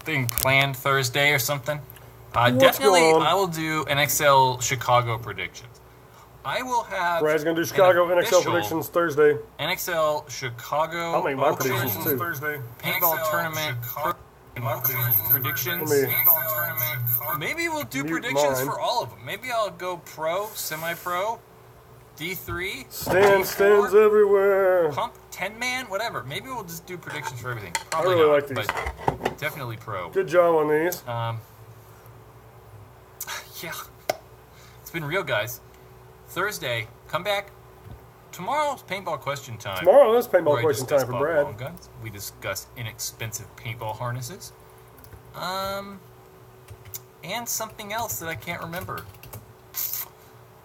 something planned Thursday or something? Definitely, I will do NXL Chicago predictions. I will have. Brad's gonna do Chicago NXL predictions Thursday. NXL Chicago. I'll make my predictions too. Thursday. Paintball tournament predictions. Maybe we'll do predictions for all of them. Maybe I'll go pro, semi-pro, D3, stands everywhere. Pump, 10-man, whatever. Maybe we'll just do predictions for everything. Probably I really not, like these. But definitely pro. Good job on these. Yeah. It's been real, guys. Thursday, come back. Tomorrow's paintball question time. Tomorrow is paintball question time for Brad. Long guns. We discuss inexpensive paintball harnesses. And something else that I can't remember.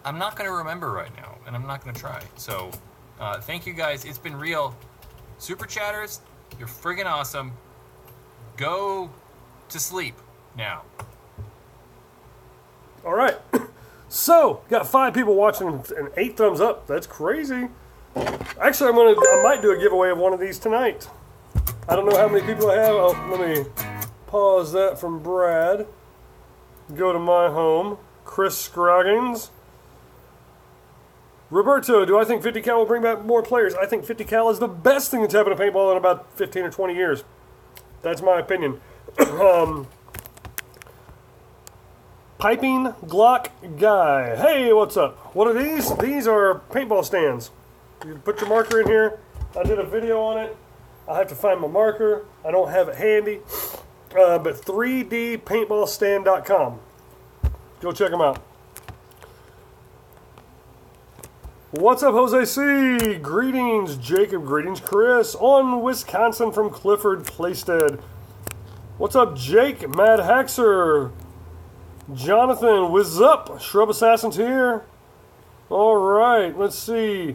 I'm not going to remember right now, and I'm not going to try. So, thank you guys. It's been real. Super Chatters, you're friggin' awesome. Go to sleep now. All right. So, got 5 people watching and 8 thumbs up. That's crazy. Actually, I might do a giveaway of one of these tonight. I don't know how many people I have. Oh, let me pause that from Brad. Go to my home. Chris Scroggins. Roberto, do I think 50 cal will bring back more players? I think 50 cal is the best thing that's happened to paintball in about 15 or 20 years. That's my opinion. Piping Glock Guy. Hey, what's up? What are these? These are paintball stands. You put your marker in here. I did a video on it. I have to find my marker. I don't have it handy. But 3dpaintballstand.com. Go check them out. What's up, Jose C? Greetings, Jacob. Greetings, Chris. On Wisconsin from Clifford Plaisted. What's up, Jake? Mad Haxer. Jonathan, what's up? Shrub Assassins here. All right, let's see.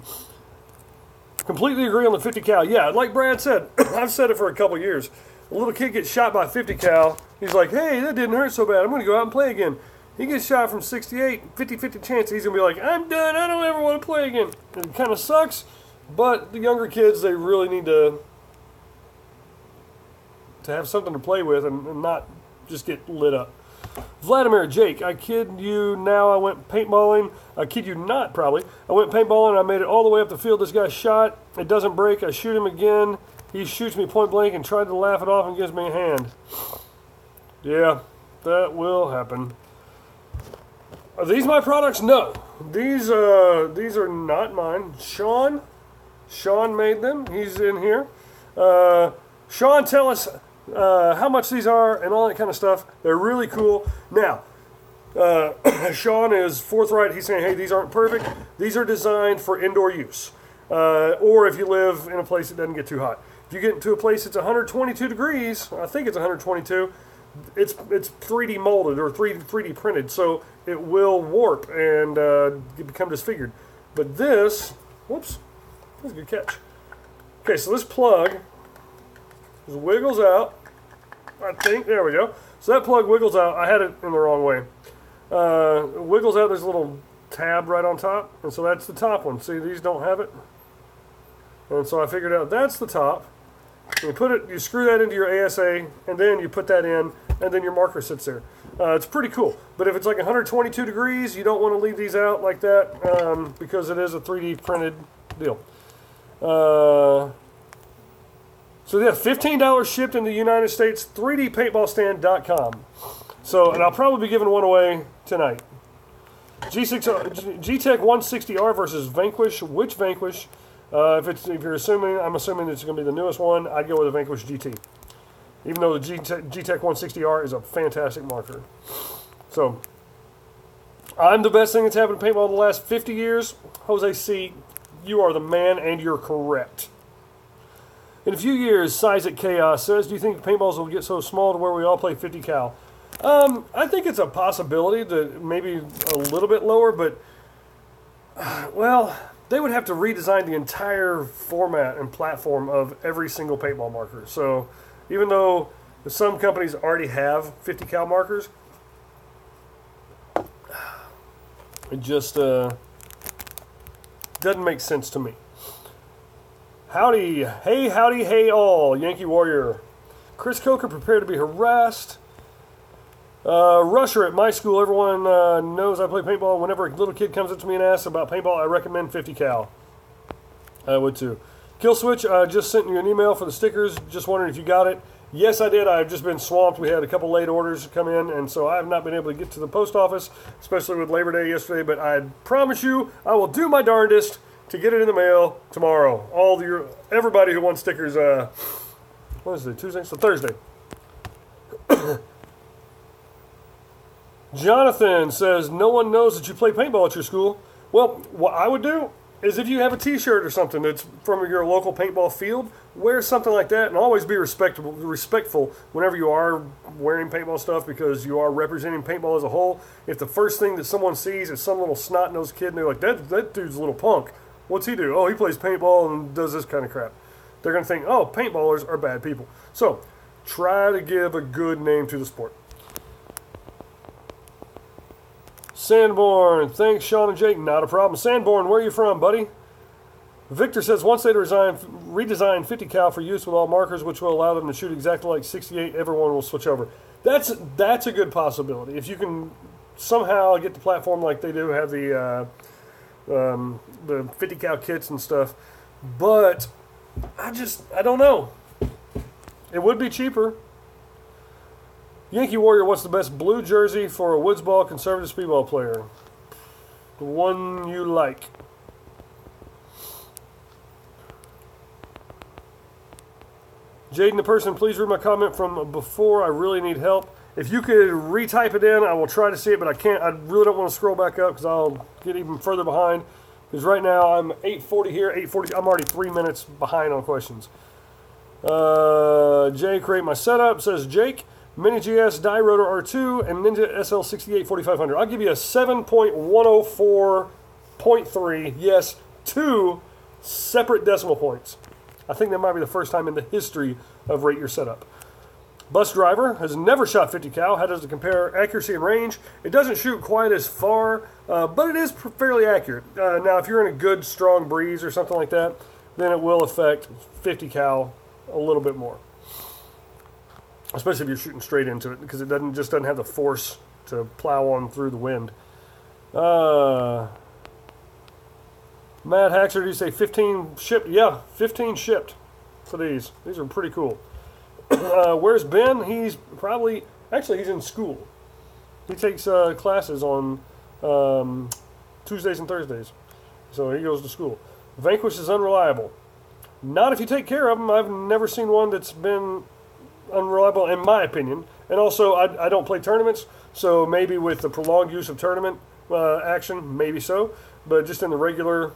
Completely agree on the 50 cal. Yeah, like Brad said, I've said it for a couple years. A little kid gets shot by 50 cal. He's like, hey, that didn't hurt so bad. I'm going to go out and play again. He gets shot from 68, 50-50 chance. He's going to be like, I'm done. I don't ever want to play again. It kind of sucks, but the younger kids, they really need to have something to play with and not just get lit up. Vladimir, Jake, I kid you now, I went paintballing. I kid you not, probably. I went paintballing and I made it all the way up the field. This guy shot. It doesn't break. I shoot him again. He shoots me point blank and tried to laugh it off and gives me a hand. Yeah, that will happen. Are these my products? No. These are not mine. Sean made them. He's in here. Sean, tell us how much these are and all that kind of stuff. They're really cool. Now, Sean is forthright. He's saying, hey, these aren't perfect. These are designed for indoor use. Or if you live in a place that doesn't get too hot. If you get into a place that's 122 degrees, I think it's 122, it's 3D molded or 3D printed, so it will warp and become disfigured. But this, whoops, that's a good catch. Okay, so this plug just wiggles out. I think, there we go. So that plug wiggles out. I had it in the wrong way. It wiggles out. There's a little tab right on top, and so that's the top one. See, these don't have it. And so I figured out that's the top. You screw that into your ASA, and then you put that in, and then your marker sits there. It's pretty cool. But if it's like 122 degrees, you don't want to leave these out like that because it is a 3D printed deal. So yeah, $15 shipped in the United States, 3dpaintballstand.com. So, and I'll probably be giving one away tonight. G-Tech 160R versus Vanquish. Which Vanquish? If you're assuming, I'm assuming it's going to be the newest one, I'd go with the Vanquish GT. Even though the G-Tech 160R is a fantastic marker. So, I'm the best thing that's happened to paintball in the last 50 years. Jose C., you are the man, and you're correct. In a few years, Size at Chaos says, do you think paintballs will get so small to where we all play 50 cal? I think it's a possibility that maybe a little bit lower, but, well, they would have to redesign the entire format and platform of every single paintball marker. So even though some companies already have 50 cal markers, it just doesn't make sense to me. Howdy, hey all, Yankee Warrior. Chris Coker, prepare to be harassed. Rusher, at my school, everyone knows I play paintball. Whenever a little kid comes up to me and asks about paintball, I recommend 50 cal. I would too. Kill Switch, I just sent you an email for the stickers. Just wondering if you got it. Yes, I did. I've just been swamped. We had a couple late orders come in, and so I have not been able to get to the post office, especially with Labor Day yesterday. But I promise you, I will do my darndest to get it in the mail tomorrow. Everybody who wants stickers, what is it, Tuesday? So Thursday. Jonathan says, no one knows that you play paintball at your school. Well, what I would do is if you have a t-shirt or something that's from your local paintball field, wear something like that, and always be respectful whenever you are wearing paintball stuff, because you are representing paintball as a whole. If the first thing that someone sees is some little snot-nosed kid and they're like, that dude's a little punk. What's he do? Oh, he plays paintball and does this kind of crap. They're going to think, oh, paintballers are bad people. So try to give a good name to the sport. Sanborn, thanks Sean and Jake, not a problem. Sanborn, where are you from, buddy? Victor says, once they redesign 50 cal for use with all markers, which will allow them to shoot exactly like 68, everyone will switch over. That's a good possibility. If you can somehow get the platform like they do, have the 50 cal kits and stuff. But I don't know. It would be cheaper. Yankee Warrior, what's the best blue jersey for a woods ball conservative speedball player? The one you like. Jaden the person, please read my comment from before. I really need help. If you could retype it in, I will try to see it, but I can't. I really don't want to scroll back up because I'll get even further behind. Because right now I'm 8:40 here, 8:40. I'm already 3 minutes behind on questions. Jay, create my setup, says Jake. Mini GS, Die Rotor R2, and Ninja SL68 4500. I'll give you a 7.104.3. Yes, 2 separate decimal points. I think that might be the first time in the history of Rate Your Setup. Bus Driver has never shot 50 cal. How does it compare accuracy and range? It doesn't shoot quite as far, but it is fairly accurate. Now, if you're in a good, strong breeze or something like that, then it will affect 50 cal a little bit more. Especially if you're shooting straight into it, because it doesn't have the force to plow on through the wind. Matt Haxer, did you say 15 shipped? Yeah, 15 shipped for these. These are pretty cool. Where's Ben? He's in school. He takes classes on Tuesdays and Thursdays. So he goes to school. Vanquish is unreliable. Not if you take care of them. I've never seen one that's been unreliable in my opinion. And also I don't play tournaments, so maybe with the prolonged use of tournament action, maybe so, but just in the regular,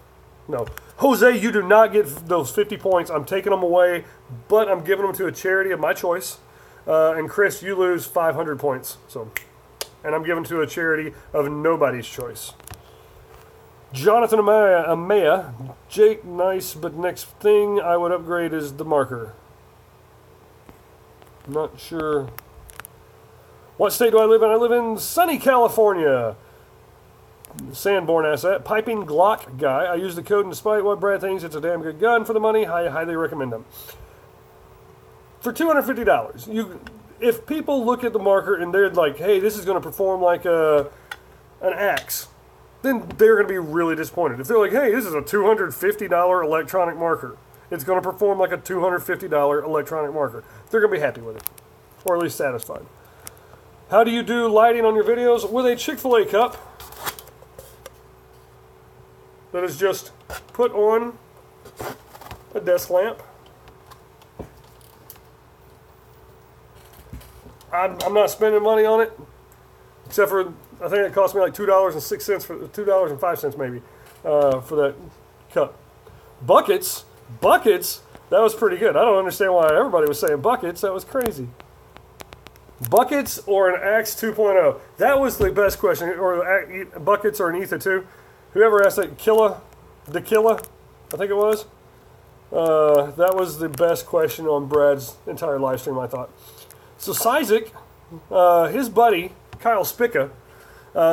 no. Jose, you do not get those 50 points. I'm taking them away, but I'm giving them to a charity of my choice. And Chris, you lose 500 points, so, and I'm giving to a charity of nobody's choice. Jonathan Amaya, Jake, nice, but next thing I would upgrade is the marker. Not sure. What state do I live in? I live in sunny California. Sanborn asks that. Piping Glock guy. I use the code, and despite what Brad thinks, it's a damn good gun for the money. I highly recommend them. For $250, if people look at the marker and they're like, hey, this is going to perform like an axe, then they're going to be really disappointed. If they're like, hey, this is a $250 electronic marker, it's going to perform like a $250 electronic marker, they're going to be happy with it, or at least satisfied. How do you do lighting on your videos? With a Chick-fil-A cup that is just put on a desk lamp. I'm not spending money on it, except for, I think it cost me like $2.06 for $2.05 maybe for that cup. Buckets, that was pretty good. I don't understand why everybody was saying buckets. That was crazy. Buckets or an Axe 2.0? That was the best question. Or buckets or an Ether 2. Whoever asked that, Killa, I think it was. That was the best question on Brad's entire live stream, I thought. So Sizik, his buddy, Kyle Spica,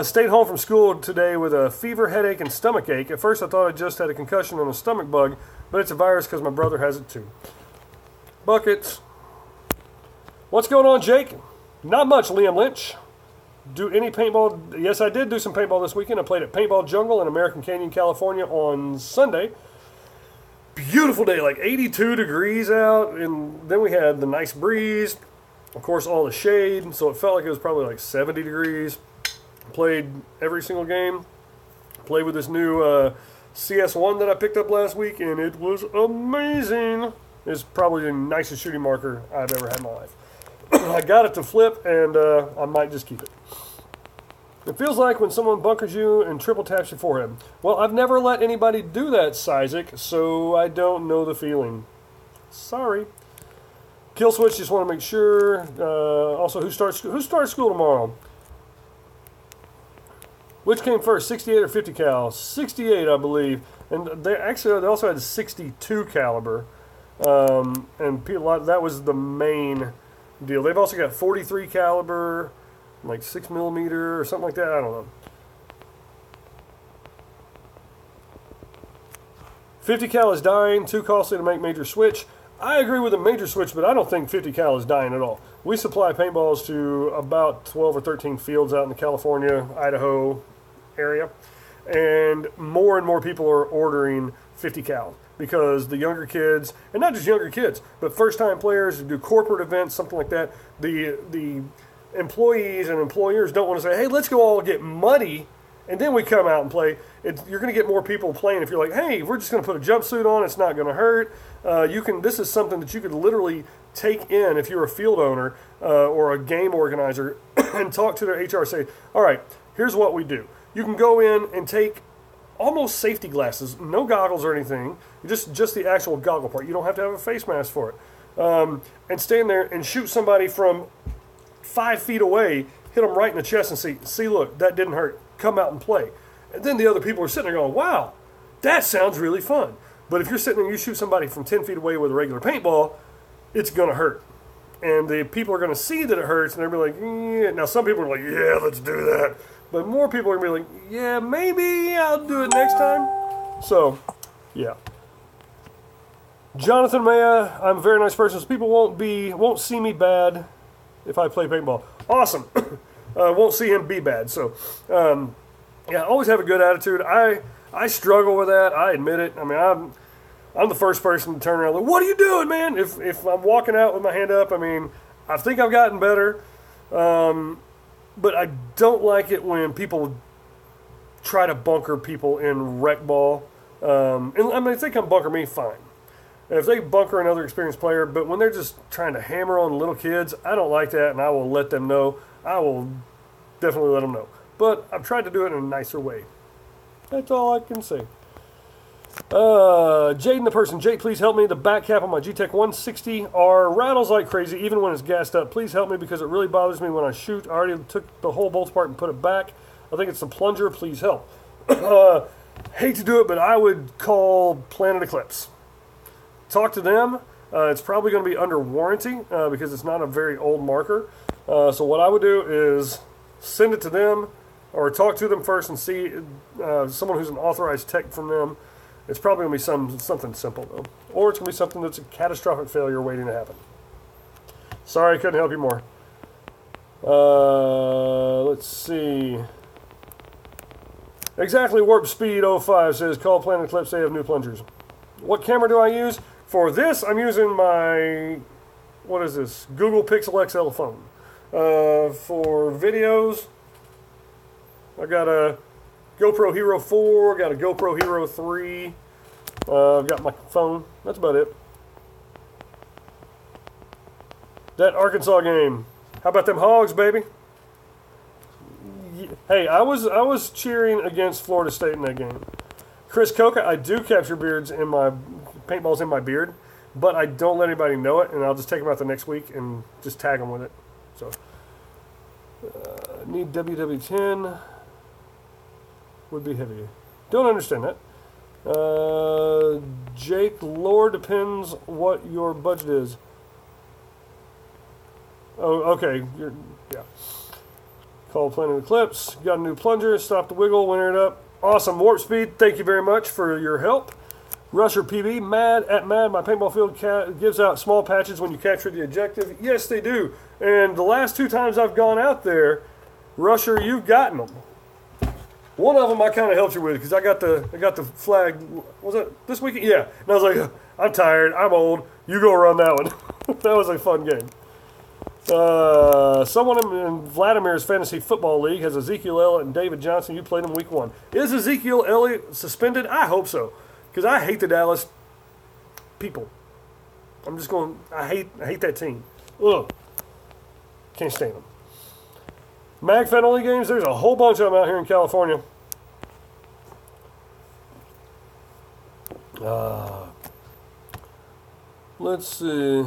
stayed home from school today with a fever, headache, and stomach ache. At first I thought I just had a concussion and a stomach bug, but it's a virus because my brother has it too. Buckets. What's going on, Jake? Not much, Liam Lynch. Do any paintball? Yes, I did do some paintball this weekend. I played at Paintball Jungle in American Canyon, California on Sunday. Beautiful day, like 82 degrees out, and then we had the nice breeze. Of course, all the shade, so it felt like it was probably like 70 degrees. Played every single game. Played with this new CS1 that I picked up last week, and it was amazing. It's probably the nicest shooting marker I've ever had in my life. I got it to flip, and I might just keep it. It feels like when someone bunkers you and triple taps your forehead. Well, I've never let anybody do that, Sizik, so I don't know the feeling. Sorry. Kill switch, just want to make sure. Also, who starts school tomorrow? Which came first, 68 or 50 cal? 68, I believe. And they also had 62 caliber. And that was the main deal. They've also got 43 caliber, like 6mm or something like that. I don't know. 50 cal is dying, too costly to make major switch. I agree with a major switch, but I don't think 50 cal is dying at all. We supply paintballs to about 12 or 13 fields out in the California, Idaho area, and more people are ordering 50 cal because the younger kids, and not just younger kids, but first-time players who do corporate events, something like that, the employees and employers don't want to say, hey, let's go all get muddy, and then we come out and play. You're going to get more people playing if you're like, hey, we're just going to put a jumpsuit on, it's not going to hurt. This is something that you could literally take in if you're a field owner or a game organizer and talk to their HR, say, all right, here's what we do. You can go in and take almost safety glasses, no goggles or anything, just the actual goggle part. You don't have to have a face mask for it. And stand there and shoot somebody from 5 feet away, hit them right in the chest and see, look, that didn't hurt. Come out and play. And then the other people are sitting there going, wow, that sounds really fun. But if you're sitting there and you shoot somebody from 10 feet away with a regular paintball, it's going to hurt. And the people are going to see that it hurts, and they're going to be like, yeah. Now, some people are like, yeah, let's do that. But more people are going to be like, yeah, maybe I'll do it next time. So, yeah. Jonathan Maya, I'm a very nice person, so people won't see me bad if I play paintball. Awesome. Won't see him be bad. So, yeah, always have a good attitude. I struggle with that. I admit it. I mean, I'm the first person to turn around and like, what are you doing, man? If I'm walking out with my hand up, I mean, I think I've gotten better. But I don't like it when people try to bunker people in rec ball. And I mean, if they come bunker me, fine. If they bunker another experienced player, but when they're just trying to hammer on little kids, I don't like that, and I will let them know. I will definitely let them know. But I've tried to do it in a nicer way. That's all I can say. Jaden the person. Jake, please help me. The back cap on my G-Tech 160R rattles like crazy, even when it's gassed up. Please help me because it really bothers me when I shoot. I already took the whole bolt apart and put it back. I think it's the plunger. Please help. Hate to do it, but I would call Planet Eclipse. Talk to them. It's probably going to be under warranty because it's not a very old marker. So what I would do is send it to them or talk to them first and see someone who's an authorized tech from them. It's probably going to be something simple, though. Or it's going to be something that's a catastrophic failure waiting to happen. Sorry, I couldn't help you more. Let's see. Exactly Warp Speed 05 says, call Planet Eclipse, they have new plungers. What camera do I use? For this, I'm using my, what is this? Google Pixel XL phone. For videos, I got a GoPro Hero 4, got a GoPro Hero 3. I've got my phone. That's about it. That Arkansas game. How about them Hogs, baby? Hey, I was cheering against Florida State in that game. Chris Coca, I do capture beards in my paintballs in my beard, but I don't let anybody know it, and I'll just take them out the next week and just tag them with it. So, need WW10 would be heavy. Don't understand that. Jake, lore depends what your budget is. Oh, okay. Yeah. Call Planet Eclipse. Got a new plunger. Stop the wiggle. Winter it up. Awesome. Warp Speed, thank you very much for your help. Rusher PB, Mad, my paintball field gives out small patches when you capture the objective. Yes, they do. And the last 2 times I've gone out there, Rusher, you've gotten them. One of them I kind of helped you with because I got the flag. Was it this weekend? Yeah. And I was like, I'm tired. I'm old. You go run that one. That was a fun game. Someone in Vladimir's Fantasy Football League has Ezekiel Elliott and David Johnson. You played them week 1. Is Ezekiel Elliott suspended? I hope so. Because I hate the Dallas people. I'm just going, I hate that team. Ugh. Can't stand them. MagFed only games, there's a whole bunch of them out here in California. Let's see.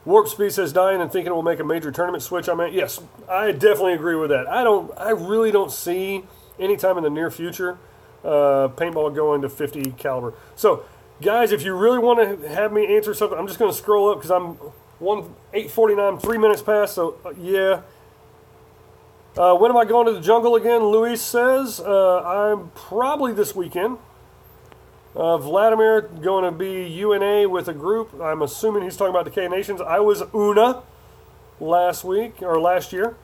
Warp Speed says dying and thinking it will make a major tournament switch. I mean, yes, I definitely agree with that. I really don't see anytime in the near future paintball going to 50 caliber. So, guys, if you really want to have me answer something, I'm just going to scroll up because I'm 8:49, 3 minutes past. So, yeah. When am I going to the jungle again? Luis says I'm probably this weekend. Vladimir going to be UNA with a group. I'm assuming he's talking about Decay Nations. I was UNA last year.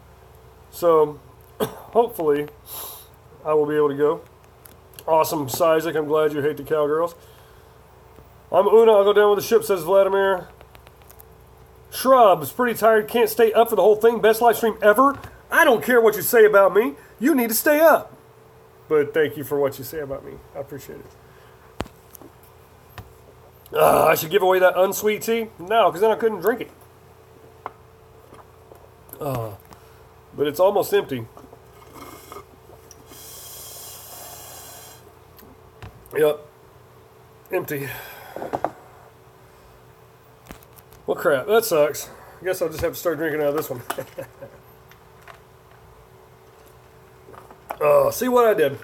So hopefully I will be able to go. Awesome, Isaac. I'm glad you hate the Cowgirls. I'm UNA. I'll go down with the ship, says Vladimir. Shrubs, pretty tired. Can't stay up for the whole thing. Best live stream ever. I don't care what you say about me. You need to stay up. But thank you for what you say about me. I appreciate it. I should give away that unsweet tea? No, because then I couldn't drink it. But it's almost empty. Yep. Empty. Well, crap. That sucks. I guess I'll just have to start drinking out of this one. See what I did.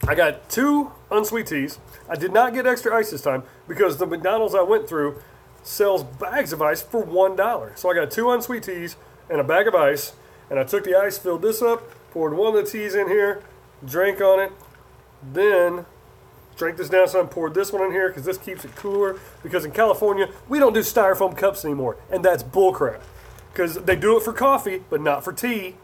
I got 2 unsweet teas. I did not get extra ice this time because the McDonald's I went through sells bags of ice for $1. So I got 2 unsweet teas and a bag of ice, and I took the ice, filled this up, poured one of the teas in here, drank on it, then drank this down some, poured this one in here because this keeps it cooler. Because in California, we don't do styrofoam cups anymore, and that's bullcrap. Because they do it for coffee, but not for tea.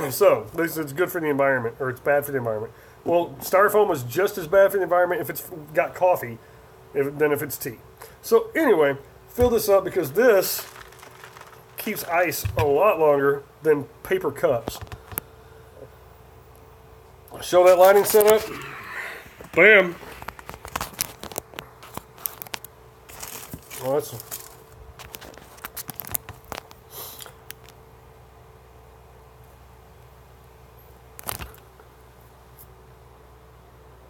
So, this is good for the environment, or it's bad for the environment. Well, styrofoam is just as bad for the environment if it's got coffee than if it's tea. So, anyway, fill this up because this keeps ice a lot longer than paper cups. Show that lighting setup. Bam. Well, that's...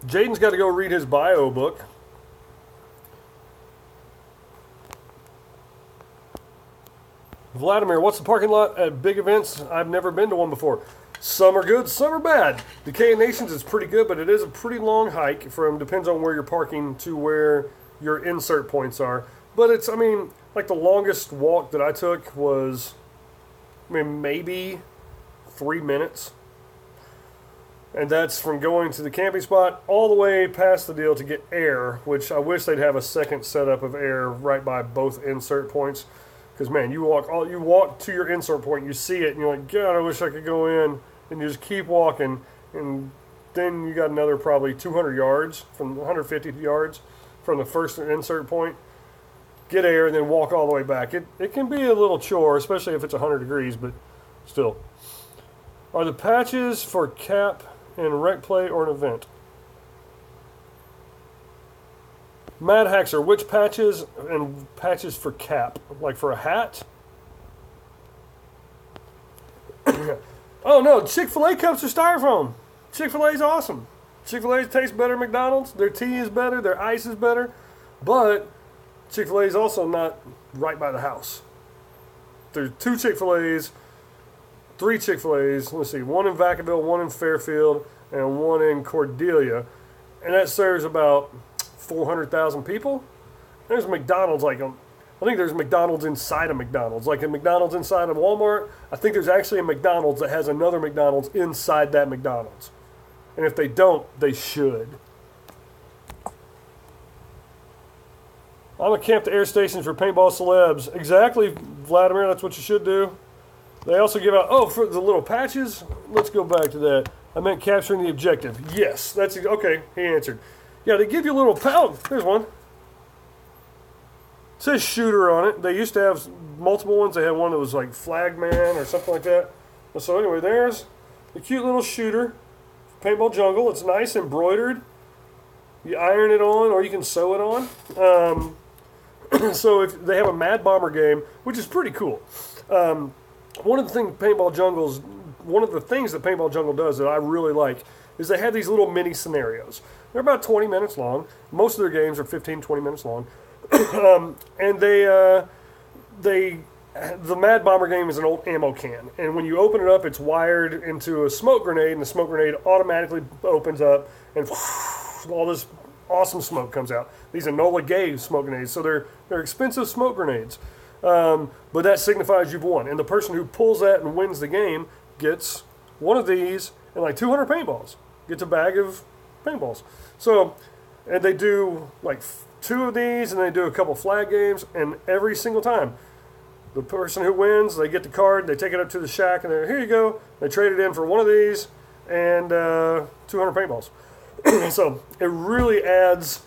Jaden's got to go read his bio book. Vladimir, what's the parking lot at big events? I've never been to one before. Some are good, some are bad. Decay Nations is pretty good, but it is a pretty long hike depends on where you're parking to where your insert points are. But it's, I mean, like the longest walk that I took was, maybe 3 minutes. And that's from going to the camping spot all the way past the deal to get air, which I wish they'd have a second setup of air right by both insert points. Because, man, you walk to your insert point, you see it, and you're like, God, I wish I could go in. And you just keep walking, and then you got another probably 200 yards, from 150 yards from the first insert point. Get air, and then walk all the way back. It can be a little chore, especially if it's 100 degrees, but still. Are the patches for cap and rec play or an event? Mad Haxer, which patches and patches for cap? Like for a hat? Oh no, Chick-fil-A cups are styrofoam. Chick-fil-A's awesome. Chick-fil-A tastes better than McDonald's. Their tea is better, their ice is better. But Chick-fil-A's also not right by the house. There's 2 Chick-fil-A's, 3 Chick-fil-A's. Let's see, 1 in Vacaville, 1 in Fairfield, and 1 in Cordelia. And that serves about 400,000 people. There's McDonald's I think there's McDonald's inside of McDonald's. Like a McDonald's inside of Walmart, I think there's actually a McDonald's that has another McDonald's inside that McDonald's. And if they don't, they should. I'm a camp to air stations for paintball celebs. Exactly, Vladimir, that's what you should do. They also give out, oh, for the little patches? Let's go back to that. I meant capturing the objective. Yes, that's, okay, he answered. Yeah, they give you a little pouch. Here's one. It says shooter on it. They used to have multiple ones. They had one that was like Flagman or something like that. So anyway, there's the cute little shooter. Paintball Jungle. It's nice, embroidered. You iron it on, or you can sew it on. So if they have a Mad Bomber game, which is pretty cool. One of the things Paintball that Paintball Jungle does that I really like is they have these little mini scenarios. They're about 20 minutes long. Most of their games are 15, 20 minutes long. And the Mad Bomber game is an old ammo can. And when you open it up, it's wired into a smoke grenade, and the smoke grenade automatically opens up, and all this awesome smoke comes out. These Enola Gay smoke grenades, so they're expensive smoke grenades. But that signifies you've won. And the person who pulls that and wins the game gets one of these and like 200 paintballs. Gets a bag of paintballs. So, and they do like 2 of these, and they do a couple flag games, and every single time, the person who wins, they get the card, they take it up to the shack, and they're, here you go. They trade it in for one of these and 200 paintballs. So it really adds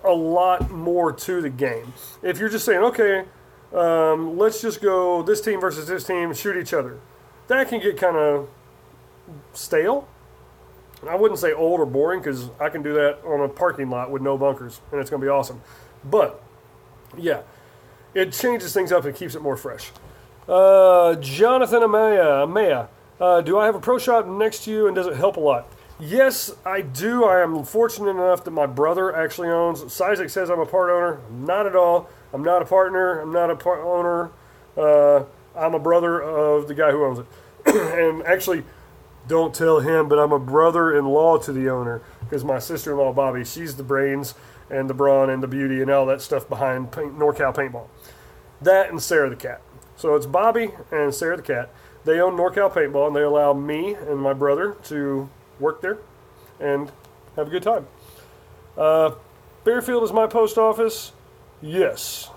a lot more to the game. If you're just saying, okay, let's just go this team versus this team, shoot each other, that can get kind of stale. I wouldn't say old or boring, because I can do that on a parking lot with no bunkers, and it's going to be awesome. But, yeah, it changes things up and keeps it more fresh. Jonathan Amaya, do I have a pro shop next to you, and does it help a lot? Yes, I do. I am fortunate enough that my brother actually owns. Sizek says I'm a part owner. Not at all. I'm not a partner. I'm not a part owner. I'm a brother of the guy who owns it. And actually, don't tell him, but I'm a brother-in-law to the owner, because my sister-in-law, Bobby, she's the brains and the brawn and the beauty and all that stuff behind NorCal Paintball. That and Sarah the cat. So it's Bobby and Sarah the cat. They own NorCal Paintball, and they allow me and my brother to work there and have a good time. Fairfield is my post office. Yes.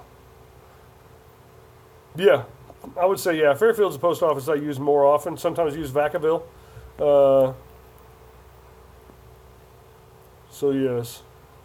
Yeah, I would say yeah. Fairfield's a post office I use more often. Sometimes I use Vacaville. So yes,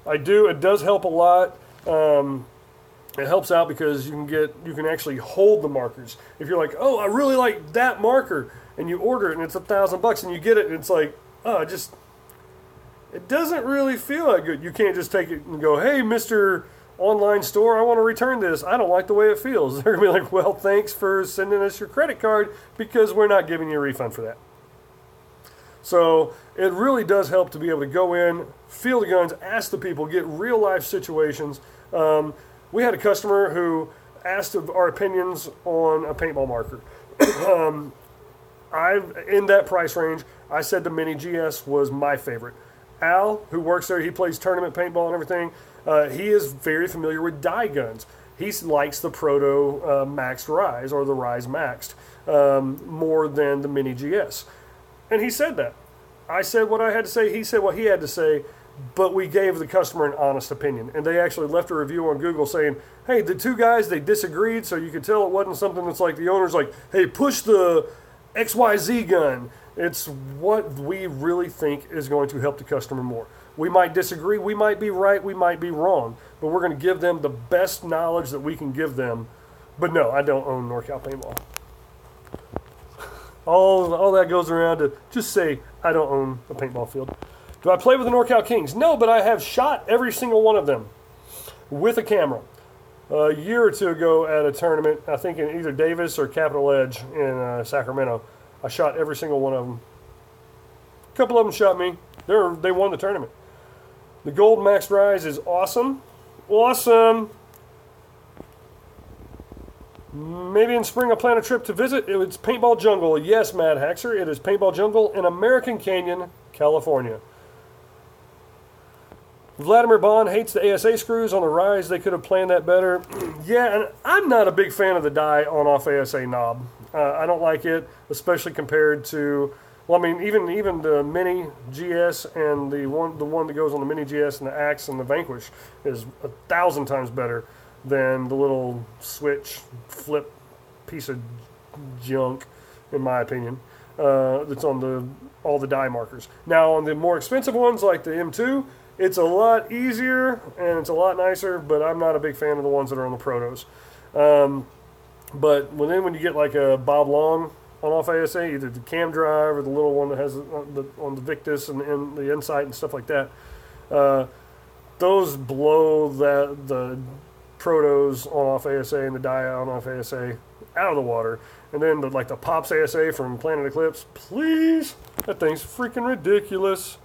I do. It does help a lot. It helps out because you can actually hold the markers. If you're like, oh, I really like that marker, and you order it and it's $1,000 and you get it and it's like, oh, it doesn't really feel that good. You can't just take it and go, hey, Mr. Online Store, I want to return this. I don't like the way it feels. They're going to be like, well, thanks for sending us your credit card, because we're not giving you a refund for that. So it really does help to be able to go in, feel the guns, ask the people, get real life situations. We had a customer who asked of our opinions on a paintball marker. In that price range, I said the Mini GS was my favorite. Al, who works there, he plays tournament paintball and everything. He is very familiar with dye guns. He likes the Proto Maxed Rise, or the Rise Maxed, more than the Mini GS. And he said that. I said what I had to say, he said what he had to say, but we gave the customer an honest opinion. And they actually left a review on Google saying, hey, the two guys, they disagreed, so you could tell it wasn't something that's like the owner's like, hey, push the XYZ gun. It's what we really think is going to help the customer more. We might disagree, we might be right, we might be wrong, but we're going to give them the best knowledge that we can give them. But no, I don't own NorCal Paintball. All that goes around to just say I don't own a paintball field. Do I play with the NorCal Kings? No, but I have shot every single one of them with a camera. A year or two ago at a tournament, I think in either Davis or Capitol Edge in Sacramento, I shot every single one of them. A couple of them shot me. They won the tournament. The Gold Maxed Rise is awesome. Awesome. Maybe in spring I'll plan a trip to visit. It's Paintball Jungle. Yes, Mad Haxer. It is Paintball Jungle in American Canyon, California. Vladimir Bond hates the ASA screws on the Rise. They could have planned that better. Yeah, and I'm not a big fan of the die on-off ASA knob. I don't like it, especially compared to Well, I mean, even the Mini GS and the one that goes on the Mini GS and the Axe and the Vanquish is 1,000 times better than the little switch flip piece of junk, in my opinion. That's on all the die markers. Now, on the more expensive ones like the M2, it's a lot easier and it's a lot nicer, but I'm not a big fan of the ones that are on the Protos. But when you get like a Bob Long on-off ASA, either the cam drive or the little one that has on the Victus and the Insight and stuff like that, those blow the Protos on-off ASA and the die on-off ASA out of the water. And then the Pops ASA from Planet Eclipse, please, that thing's freaking ridiculous.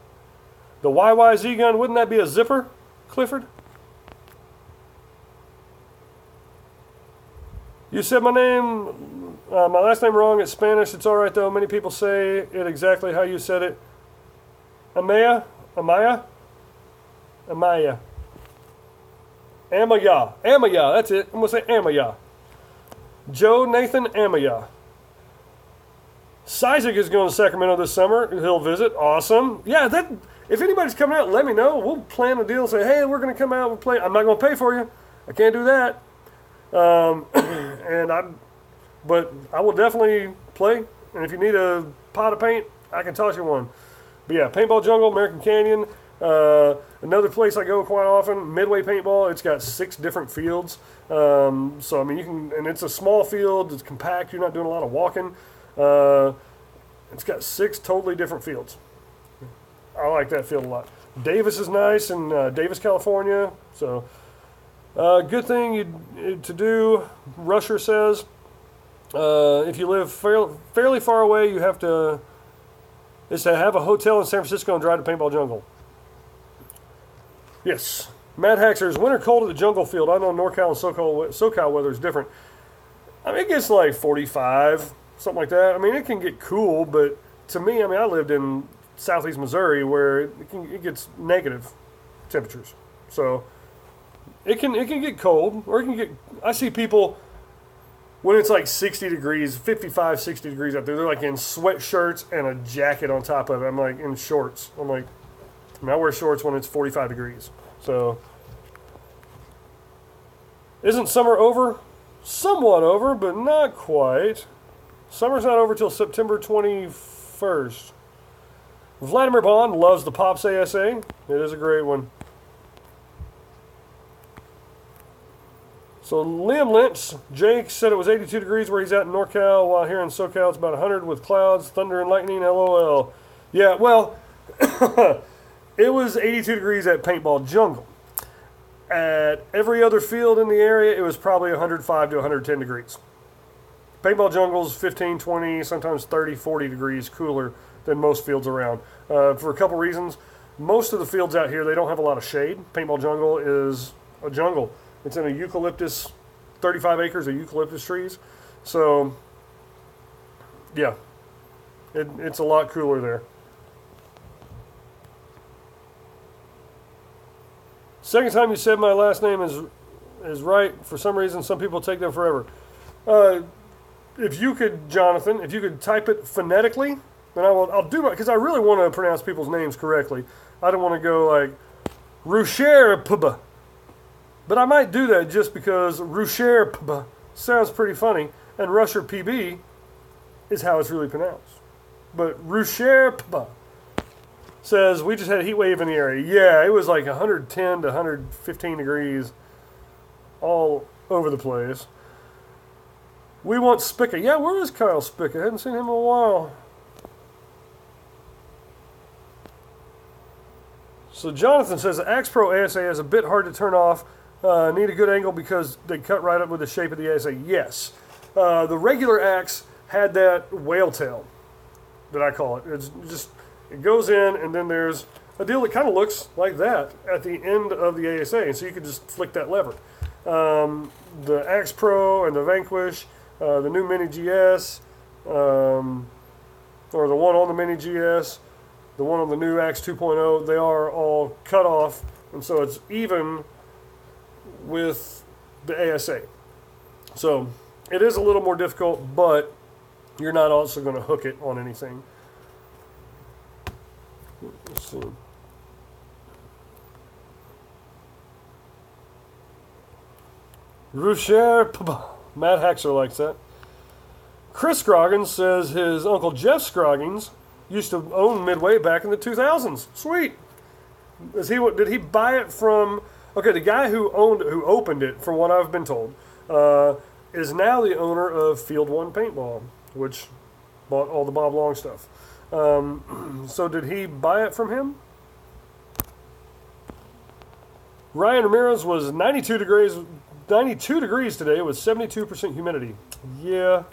The YYZ gun, wouldn't that be a zipper, Clifford? You said my last name wrong. It's Spanish. It's all right, though. Many people say it exactly how you said it. Amaya? Amaya? Amaya. Amaya. Amaya. That's it. I'm going to say Amaya. Joe Nathan Amaya. Isaac is going to Sacramento this summer. He'll visit. Awesome. Yeah, if anybody's coming out, let me know. We'll plan a deal and say, hey, we're going to come out and play. I'm not going to pay for you. I can't do that. But I will definitely play. And if you need a pot of paint, I can toss you one. But yeah, Paintball Jungle, American Canyon. Another place I go quite often, Midway Paintball. It's got 6 different fields. So I mean, and it's a small field. It's compact. You're not doing a lot of walking. It's got 6 totally different fields. I like that field a lot. Davis is nice in Davis, California. So good thing to do. Rusher says if you live fairly far away, you have to have a hotel in San Francisco and drive to Paintball Jungle. Yes. Mad Haxers, winter cold at the jungle field. I know NorCal and SoCal weather is different. I mean, it gets like 45, something like that. I mean, it can get cool, but to me, I mean, I lived in southeast Missouri where it gets negative temperatures. So it can get cold, or it can get. I see people when it's like 60 degrees, 55, 60 degrees out there. They're like in sweatshirts and a jacket on top of it. I'm like in shorts. I wear shorts when it's 45 degrees. So, isn't summer over? Somewhat over, but not quite. Summer's not over till September 21st. Vladimir Bond loves the Pops ASA. It is a great one. So, Liam Lynch, Jake said it was 82 degrees where he's at in NorCal, while here in SoCal it's about 100 with clouds, thunder, and lightning, LOL. Yeah, well... It was 82 degrees at Paintball Jungle. At every other field in the area, it was probably 105 to 110 degrees. Paintball Jungle's 15, 20, sometimes 30, 40 degrees cooler than most fields around. For a couple reasons. Most of the fields out here, they don't have a lot of shade. Paintball Jungle is a jungle. It's in a eucalyptus, 35 acres of eucalyptus trees. So, yeah, it's a lot cooler there. Second time you said my last name is right. For some reason, some people take them forever. If you could, Jonathan, if you could type it phonetically, then I'll do it, because I really want to pronounce people's names correctly. I don't want to go like Rusher, but I might do that just because Rusher sounds pretty funny, and Rusher PB is how it's really pronounced. But Rusher says, we just had a heat wave in the area. Yeah, it was like 110 to 115 degrees all over the place. We want Spica. Yeah, where is Kyle Spica? I haven't seen him in a while. So Jonathan says, the Axe Pro ASA is a bit hard to turn off. Need a good angle because they cut right up with the shape of the ASA. Yes. The regular Axe had that whale tail that I call it. It's just... It goes in, and then there's a deal that kind of looks like that at the end of the ASA, and so you can just flick that lever. The Axe Pro and the Vanquish, the new Mini GS, or the one on the Mini GS, the one on the new Axe 2.0, they are all cut off, and so it's even with the ASA. So it is a little more difficult, but you're not also going to hook it on anything. Let's see. Rucher, Matt Haxer likes that. Chris Scroggins says his uncle Jeff Scroggins used to own Midway back in the 2000s. Sweet. Did he buy it from? Okay, the guy who opened it, from what I've been told, is now the owner of Field One Paintball, which bought all the Bob Long stuff. So did he buy it from him? Ryan Ramirez was 92 degrees today with 72% humidity. Yeah.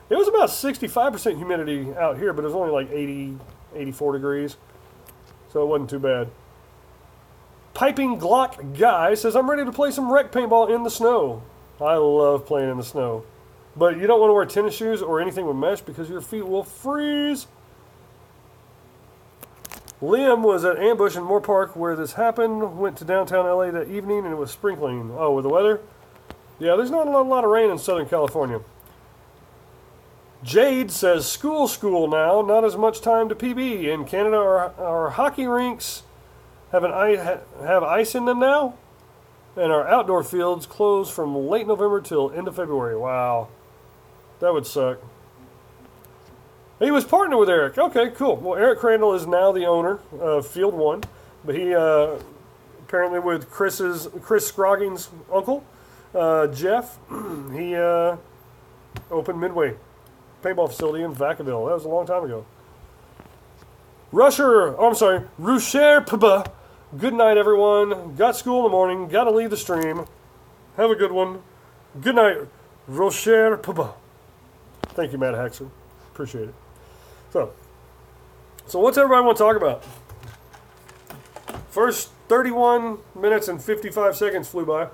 It was about 65% humidity out here, but it was only like 80, 84 degrees. So it wasn't too bad. Piping Glock Guy says, I'm ready to play some rec paintball in the snow. I love playing in the snow. But you don't want to wear tennis shoes or anything with mesh because your feet will freeze. Liam was at Ambush in Moore Park where this happened. Went to downtown LA that evening and it was sprinkling. Oh, with the weather? Yeah, there's not a lot of rain in Southern California. Jade says, school now, not as much time to PB. In Canada, our hockey rinks have ice in them now, and our outdoor fields close from late November till end of February. Wow, that would suck. He was partnered with Eric. Okay, cool. Well, Eric Crandall is now the owner of Field One, but he apparently with Chris Scroggins' uncle, Jeff, he opened Midway paintball facility in Vacaville. That was a long time ago. Rucher Paba. Good night, everyone. Got school in the morning. Got to leave the stream. Have a good one. Good night, Rucher Paba. Thank you, Matt Haxer. Appreciate it. So what's everybody want to talk about? First 31 minutes and 55 seconds flew by.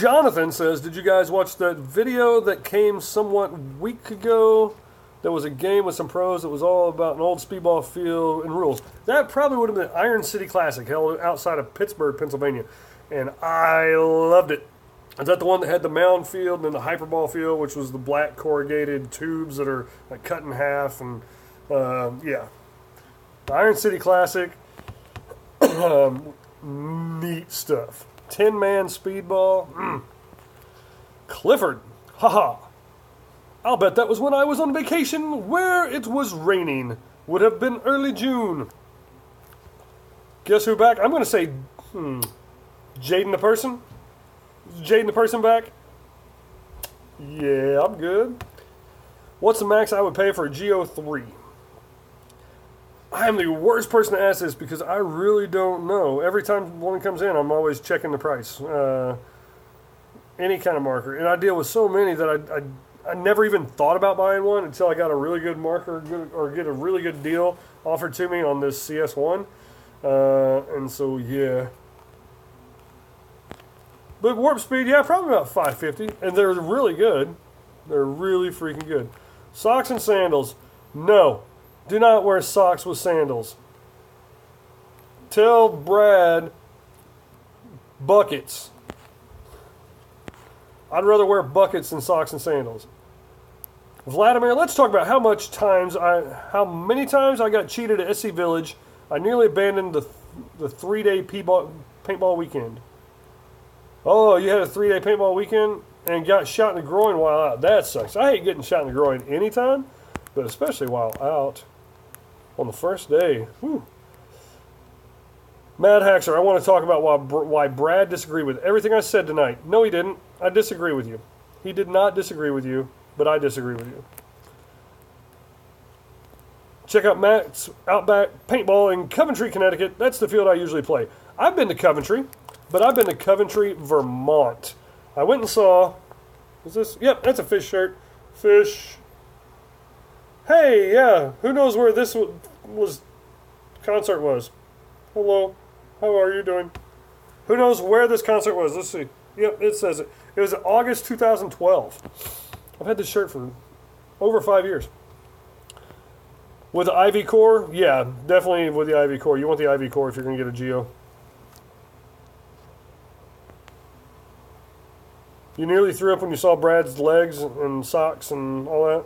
Jonathan says, did you guys watch that video that came somewhat week ago? There was a game with some pros that was all about an old speedball field and rules. That probably would have been the Iron City Classic held outside of Pittsburgh, Pennsylvania. And I loved it. Is that the one that had the mound field and then the hyperball field, which was the black corrugated tubes that are like cut in half? And yeah. The Iron City Classic. Neat stuff. 10-man speedball. Clifford. Haha. I'll bet that was when I was on vacation where it was raining. Would have been early June. Guess who back? I'm going to say Jaden the person. Is Jaden the person back? Yeah, I'm good. What's the max I would pay for a GO3? I am the worst person to ask this because I really don't know. Every time one comes in, I'm always checking the price. Any kind of marker. And I deal with so many that I never even thought about buying one until I got a really good marker or get a really good deal offered to me on this CS1. And so, yeah. But warp speed, yeah, probably about 550. And they're really good. They're really freaking good. Socks and sandals. No. Do not wear socks with sandals. Tell Brad buckets. I'd rather wear buckets than socks and sandals. Vladimir, let's talk about how many times I got cheated at SC Village. I nearly abandoned the 3-day paintball weekend. Oh, you had a 3-day paintball weekend and got shot in the groin while out. That sucks. I hate getting shot in the groin anytime, but especially while out. On the first day. Whew. Mad Haxer, I want to talk about why Brad disagreed with everything I said tonight. No, he didn't. I disagree with you. He did not disagree with you, but I disagree with you. Check out Matt's Outback Paintball in Coventry, Connecticut. That's the field I usually play. I've been to Coventry, but I've been to Coventry, Vermont. I went and saw... Is this... Yep, that's a fish shirt. Fish... Hey, yeah, who knows where this concert was? Hello, how are you doing? Who knows where this concert was? Let's see. Yep, it says it. It was August 2012. I've had this shirt for over 5 years. With the Ivy Core? Yeah, definitely with the Ivy Core. You want the Ivy Core if you're going to get a Geo. You nearly threw up when you saw Brad's legs and socks and all that.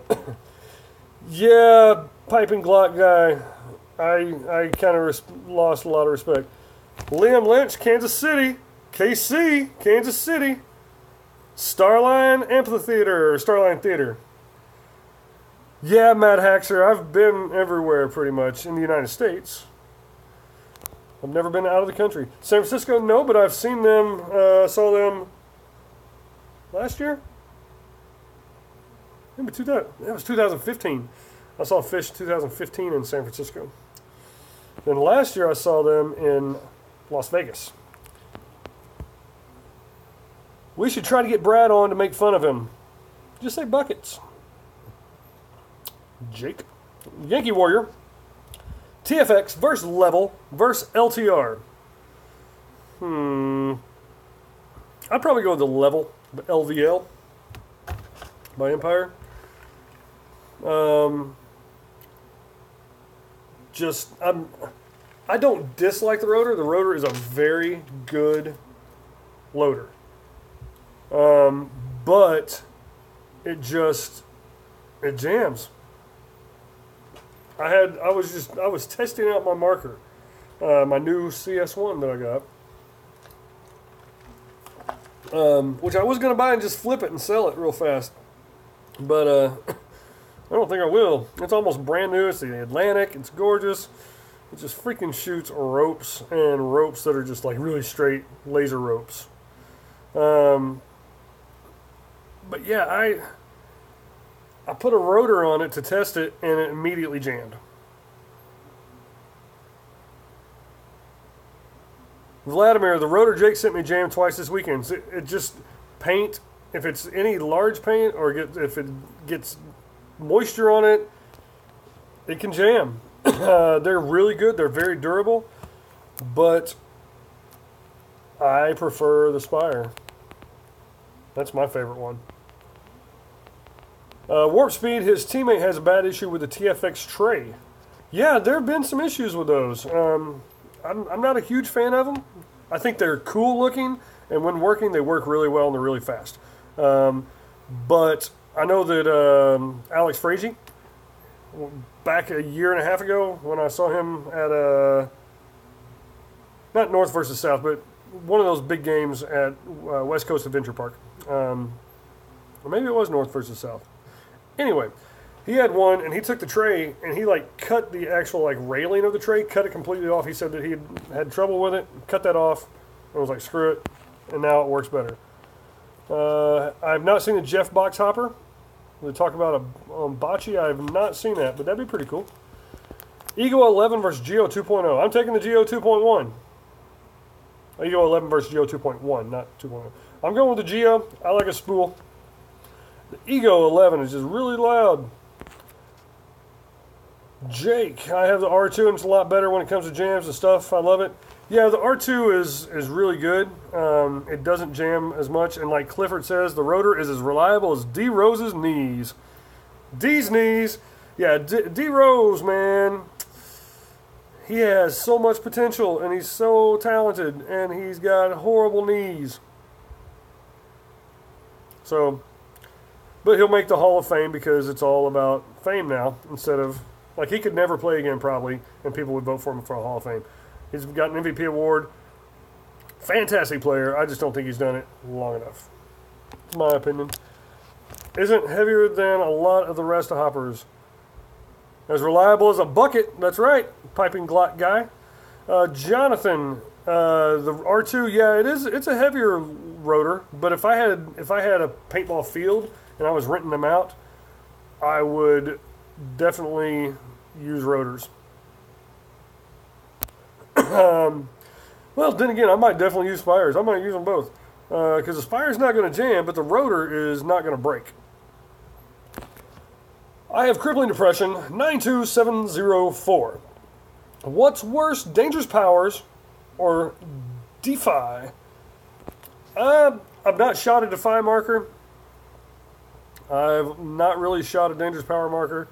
Yeah, piping Glock guy. I kind of lost a lot of respect. Liam Lynch, Kansas City. KC, Kansas City. Starline Amphitheater, or Starline Theater. Yeah, Matt Haxer, I've been everywhere pretty much in the United States. I've never been out of the country. San Francisco, no, but I've seen them, saw them last year? Maybe 2000, that was 2015. I saw Fish 2015 in San Francisco. Then last year I saw them in Las Vegas. We should try to get Brad on to make fun of him. Just say buckets. Jake. Yankee Warrior. TFX versus Level versus LTR. I'd probably go with the Level, the LVL by Empire. I don't dislike the rotor. The rotor is a very good loader. But it jams. I was testing out my marker, my new CS1 that I got, which I was going to buy and just flip it and sell it real fast, but I don't think I will. It's almost brand new. It's the Atlantic. It's gorgeous. It just freaking shoots ropes, and ropes that are just like really straight laser ropes. But yeah, I put a rotor on it to test it, and it immediately jammed. Vladimir, the rotor Jake sent me jammed twice this weekend. It just paint, if it's any large paint or if it gets moisture on it, it can jam. They're really good. They're very durable, but I prefer the Spire. That's my favorite one. Warp Speed, his teammate has a bad issue with the TFX tray. Yeah, there have been some issues with those. I'm not a huge fan of them. I think they're cool looking, and when working, they work really well and they're really fast. But I know that Alex Frazee, back a year and a half ago, when I saw him at not North versus South, but one of those big games at West Coast Adventure Park. Or maybe it was North versus South. Anyway, he had one, and he took the tray, and he like cut the actual like railing of the tray, cut it completely off. He said that he had trouble with it, cut that off, and was like, screw it, and now it works better. I've not seen a Jeff box hopper. They talk about a bocce. I have not seen that, but that'd be pretty cool. Ego 11 versus Geo 2.0. I'm taking the Geo 2.1. Ego 11 versus Geo 2.1, not 2.0. I'm going with the Geo. I like a spool. The Ego 11 is just really loud. Jake, I have the R2 and it's a lot better when it comes to jams and stuff. I love it. Yeah, the R2 is really good. It doesn't jam as much. And like Clifford says, the rotor is as reliable as D Rose's knees. D's knees. Yeah, D Rose, man. He has so much potential and he's so talented and he's got horrible knees. So, but he'll make the Hall of Fame because it's all about fame now instead of, like, he could never play again probably and people would vote for him for a Hall of Fame. He's got an MVP award. Fantastic player. I just don't think he's done it long enough. It's my opinion. Isn't heavier than a lot of the rest of hoppers. As reliable as a bucket. That's right. Piping Glock guy. Jonathan, the R2, yeah, it is. It's a heavier rotor. But if I had a paintball field and I was renting them out, I would definitely use rotors. Well, then again, I might definitely use Spires. I might use them both. Because the Spire's not going to jam, but the rotor is not going to break. I have crippling depression, 92704. What's worse, Dangerous Powers or Defy? I've not shot a Defy marker. I've not really shot a Dangerous Power marker.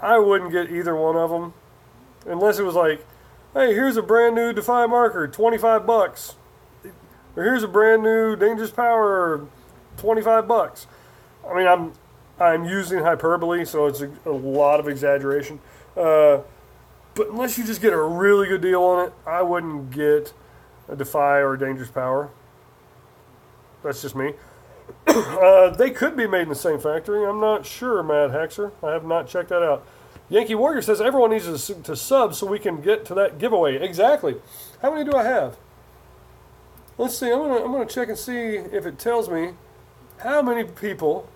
I wouldn't get either one of them unless it was like Hey, here's a brand new Defy marker, $25. Or here's a brand new Dangerous Power, $25. I mean, I'm using hyperbole, so it's a lot of exaggeration. But unless you just get a really good deal on it, I wouldn't get a Defy or a Dangerous Power. That's just me. They could be made in the same factory. I'm not sure, Mad Hexer. I have not checked that out. Yankee Warrior says everyone needs to sub so we can get to that giveaway. Exactly. How many do I have? Let's see. I'm gonna check and see if it tells me how many people.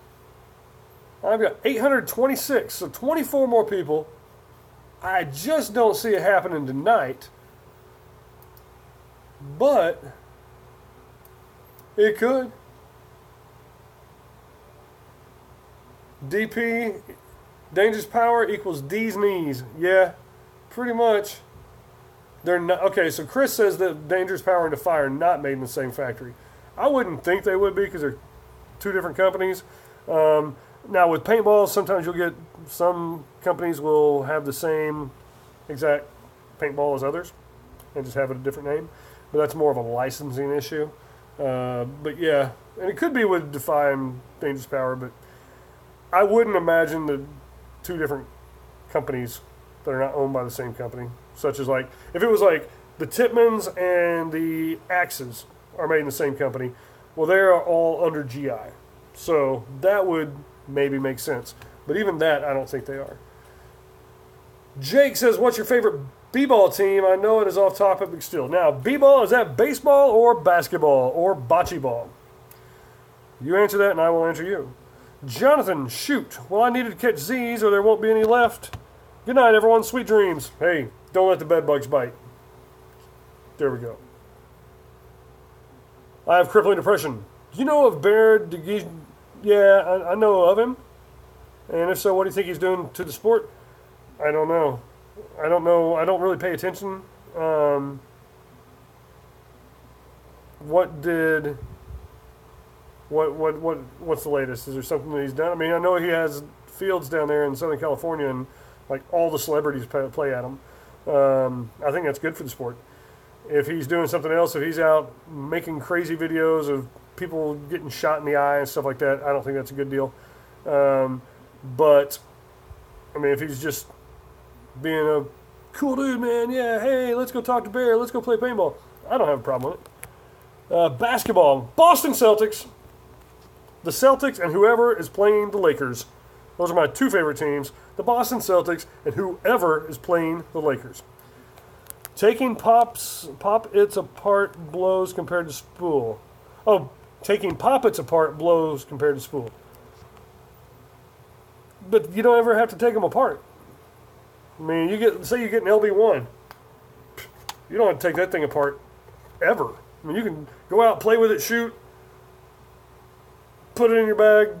I've got 826, so 24 more people. I just don't see it happening tonight, but it could. DP, Dangerous Power equals D's knees. Yeah, pretty much. They're not okay. So Chris says that Dangerous Power and Defy are not made in the same factory. I wouldn't think they would be because they're two different companies. Now with paintballs, sometimes you'll get some companies will have the same exact paintball as others and just have it a different name. But that's more of a licensing issue. But yeah, and it could be with Defy and Dangerous Power, but I wouldn't imagine the two different companies that are not owned by the same company. Such as like, if it was like the Titmans and the Axes are made in the same company, well, they're all under GI. So that would maybe make sense. But even that, I don't think they are. Jake says, what's your favorite b-ball team? I know it is off topic, but still. Now, b-ball, is that baseball or basketball or bocce ball? You answer that and I will answer you. Jonathan, shoot. Well, I needed to catch Z's or there won't be any left. Good night, everyone. Sweet dreams. Hey, don't let the bed bugs bite. There we go. I have crippling depression. Do you know of Baird DeGuy? Yeah, I know of him. And if so, what do you think he's doing to the sport? I don't know. I don't know. I don't really pay attention. What's the latest? Is there something that he's done? I mean, I know he has fields down there in Southern California, and like all the celebrities play at them. I think that's good for the sport. If he's doing something else, if he's out making crazy videos of people getting shot in the eye and stuff like that, I don't think that's a good deal. But I mean, if he's just being a cool dude, man, yeah, hey, let's go talk to Bear, let's go play paintball, I don't have a problem with it. Basketball, Boston Celtics. The Celtics and whoever is playing the Lakers. Those are my two favorite teams. The Boston Celtics and whoever is playing the Lakers. Taking pop its apart blows compared to spool. Oh, taking poppets apart blows compared to spool. But you don't ever have to take them apart. I mean, say you get an LB1. You don't have to take that thing apart ever. I mean, you can go out, play with it, shoot, put it in your bag.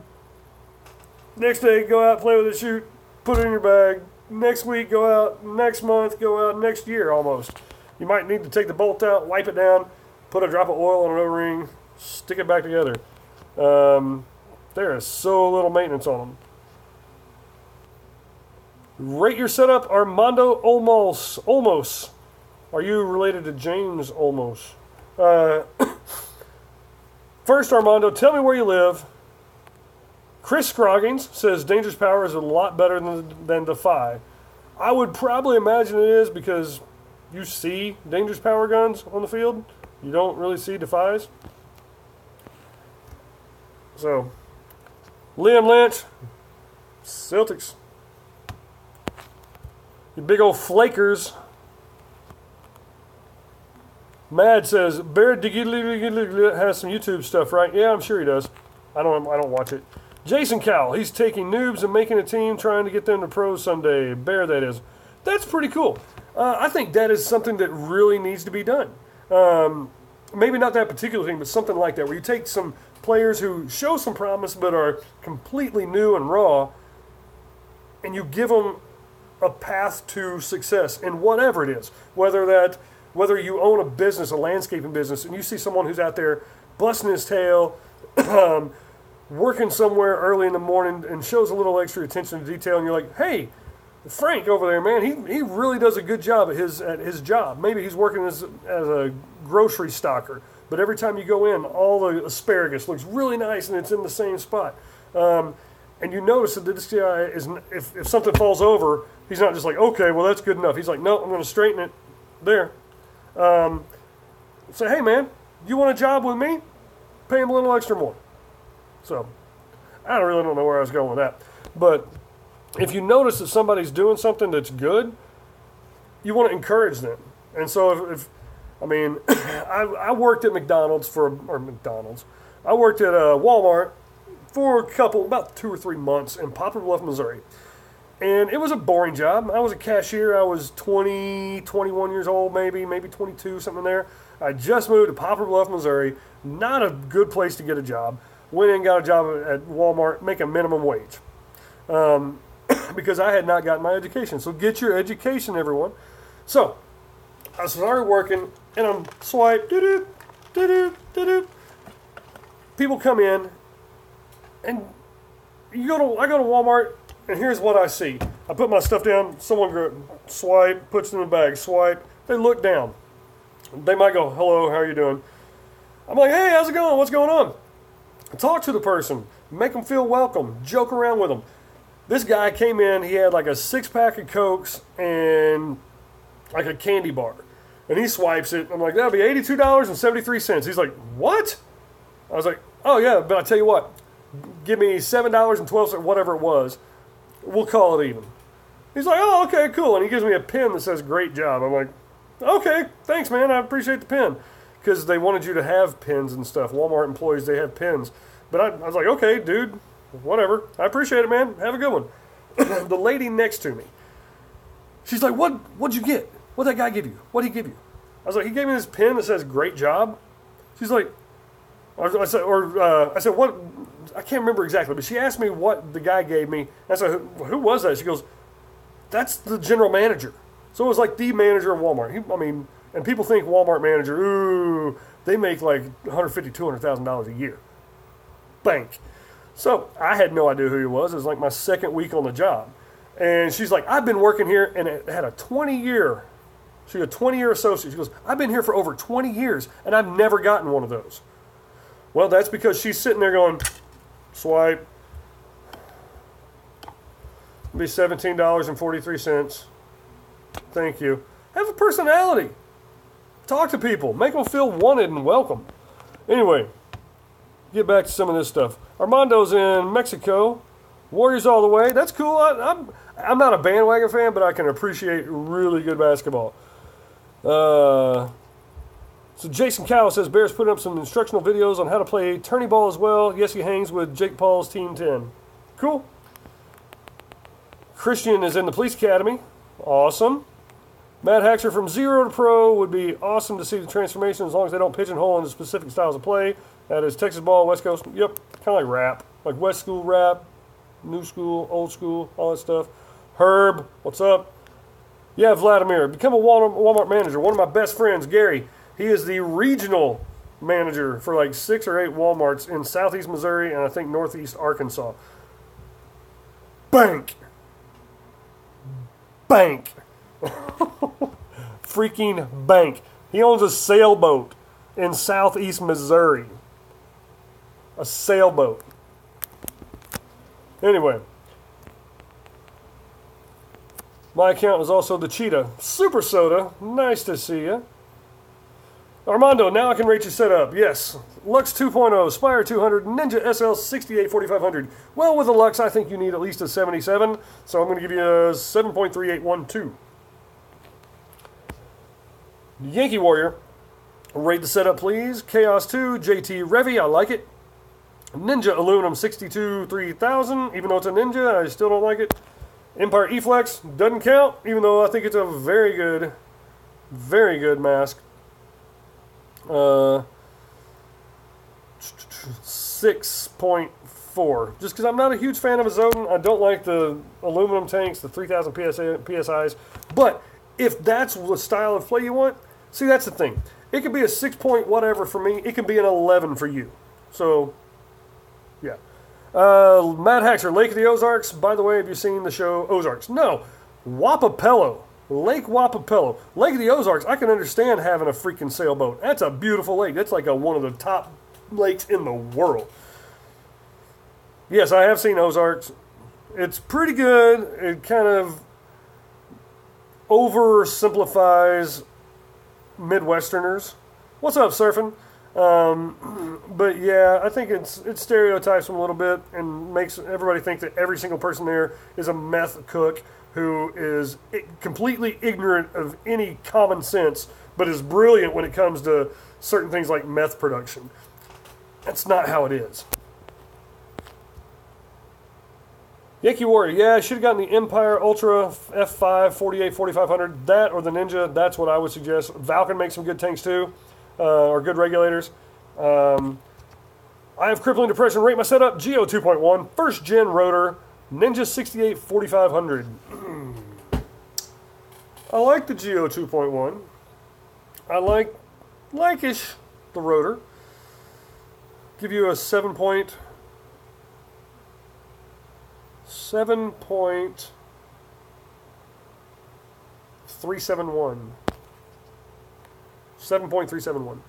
Next day, go out, play with it, shoot, put it in your bag. Next week, go out. Next month, go out. Next year, almost. You might need to take the bolt out, wipe it down, put a drop of oil on an O-ring, stick it back together. There is so little maintenance on them. Rate your setup, Armando Olmos. Are you related to James Olmos? First, Armando, tell me where you live. Chris Scroggins says Dangerous Power is a lot better than Defy. I would probably imagine it is because you see Dangerous Power guns on the field. You don't really see Defys. So, Liam Lynch, Celtics. You big old flakers. Mad says Bear Diggy has some YouTube stuff, right? Yeah, I'm sure he does. I don't watch it. Jason Cowell, he's taking noobs and making a team, trying to get them to pros someday. Bear, that is. That's pretty cool. I think that is something that really needs to be done. Maybe not that particular thing, but something like that, where you take some players who show some promise but are completely new and raw, and you give them a path to success in whatever it is. Whether you own a business, a landscaping business, and you see someone who's out there busting his tail, working somewhere early in the morning and shows a little extra attention to detail, and you're like, hey, Frank over there, man, he really does a good job at his job. Maybe he's working as a grocery stocker, but every time you go in, all the asparagus looks really nice and it's in the same spot. And you notice that this guy is, if something falls over, he's not just like, okay, well that's good enough. He's like, no, I'm going to straighten it there. Say, hey man, you want a job with me? Pay him a little extra more. So, I really don't know where I was going with that, but if you notice that somebody's doing something that's good, you want to encourage them. And so I mean, I worked at McDonald's I worked at Walmart for about 2 or 3 months in Poplar Bluff, Missouri. And it was a boring job. I was a cashier. I was 20, 21 years old, maybe 22, something there. I just moved to Poplar Bluff, Missouri. Not a good place to get a job. Went in and got a job at Walmart, making minimum wage. Because I had not gotten my education. So get your education, everyone. So I started working, and I'm swipe, doo-doo, doo-doo, doo-doo. People come in, and I go to Walmart, and here's what I see. I put my stuff down, someone swipe, puts it in the bag, swipe. They look down. They might go, hello, how are you doing? I'm like, hey, how's it going? What's going on? Talk to the person. Make them feel welcome. Joke around with them. This guy came in, he had like a 6-pack of Cokes and like a candy bar. And he swipes it. I'm like, that'll be $82.73. He's like, what? I was like, oh yeah, but I tell you what, give me $7.12, whatever it was. We'll call it even. He's like, oh, okay, cool. And he gives me a pen that says great job. I'm like, okay, thanks, man. I appreciate the pen. Because they wanted you to have pens and stuff. Walmart employees, they have pens. But I was like, okay, dude, whatever. I appreciate it, man. Have a good one. The lady next to me, she's like, what'd you get? What'd that guy give you? What'd he give you? I was like, he gave me this pen that says great job. She's like, I said, what? I can't remember exactly, but she asked me what the guy gave me. I said, who was that? She goes, that's the general manager. So it was like the manager of Walmart. And people think Walmart manager, ooh, they make like $150,000, $200,000 a year. Bank. So I had no idea who he was. It was like my second week on the job. And she's like, I've been working here, and it had a 20-year, she's a 20-year associate. She goes, I've been here for over 20 years, and I've never gotten one of those. Well, that's because she's sitting there going, swipe. It'll be $17.43. Thank you. Have a personality. Talk to people. Make them feel wanted and welcome. Anyway, get back to some of this stuff. Armando's in Mexico. Warriors all the way. That's cool. I'm not a bandwagon fan, but I can appreciate really good basketball. So Jason Cow says, Bears putting up some instructional videos on how to play tourney ball as well. Yes, he hangs with Jake Paul's Team 10. Cool. Christian is in the police academy. Awesome. Matt Haxer from 0 to pro would be awesome to see the transformation as long as they don't pigeonhole into specific styles of play. That is Texas ball, West Coast. Yep, kind of like rap. Like West School rap, New School, Old School, all that stuff. Herb, what's up? Yeah, Vladimir, become a Walmart manager. One of my best friends, Gary, he is the regional manager for like 6 or 8 Walmarts in southeast Missouri and I think northeast Arkansas. Bank. Freaking bank. He owns a sailboat in southeast Missouri. A sailboat. Anyway. My account is also the Cheetah. Super Soda. Nice to see you. Armando, now I can rate you set up. Yes. Lux 2.0, Spire 200, Ninja SL 68 4500. Well, with a Lux, I think you need at least a 77. So I'm going to give you a 7.3812. Yankee Warrior, rate the setup, please. Chaos 2, JT Revy, I like it. Ninja Aluminum 62 3000, even though it's a Ninja, I still don't like it. Empire E-Flex, doesn't count, even though I think it's a very good mask. 6.4. Just because I'm not a huge fan of a Zodin. I don't like the aluminum tanks, the 3000 PSIs. But if that's the style of play you want, see, that's the thing. It can be a 6 point whatever for me. It can be an 11 for you. So, yeah. Matt Haxer, Lake of the Ozarks. By the way, have you seen the show Ozarks? No. Wapapello. Lake Wapapello. Lake of the Ozarks, I can understand having a freaking sailboat. That's a beautiful lake. That's like one of the top lakes in the world. Yes, I have seen Ozarks. It's pretty good. It kind of oversimplifies Midwesterners. What's up, surfing? But yeah, I think it stereotypes them a little bit and makes everybody think that every single person there is a meth cook who is completely ignorant of any common sense, but is brilliant when it comes to certain things like meth production. That's not how it is. Yankee Warrior, yeah, I should have gotten the Empire Ultra F5 48 4500. That or the Ninja, that's what I would suggest. Valken makes some good tanks too, or good regulators. I have crippling depression. Rate my setup, Geo 2.1, first gen rotor, Ninja 68 4500. I like the Geo 2.1. I like-ish the rotor. Give you a 7.371. 7.371.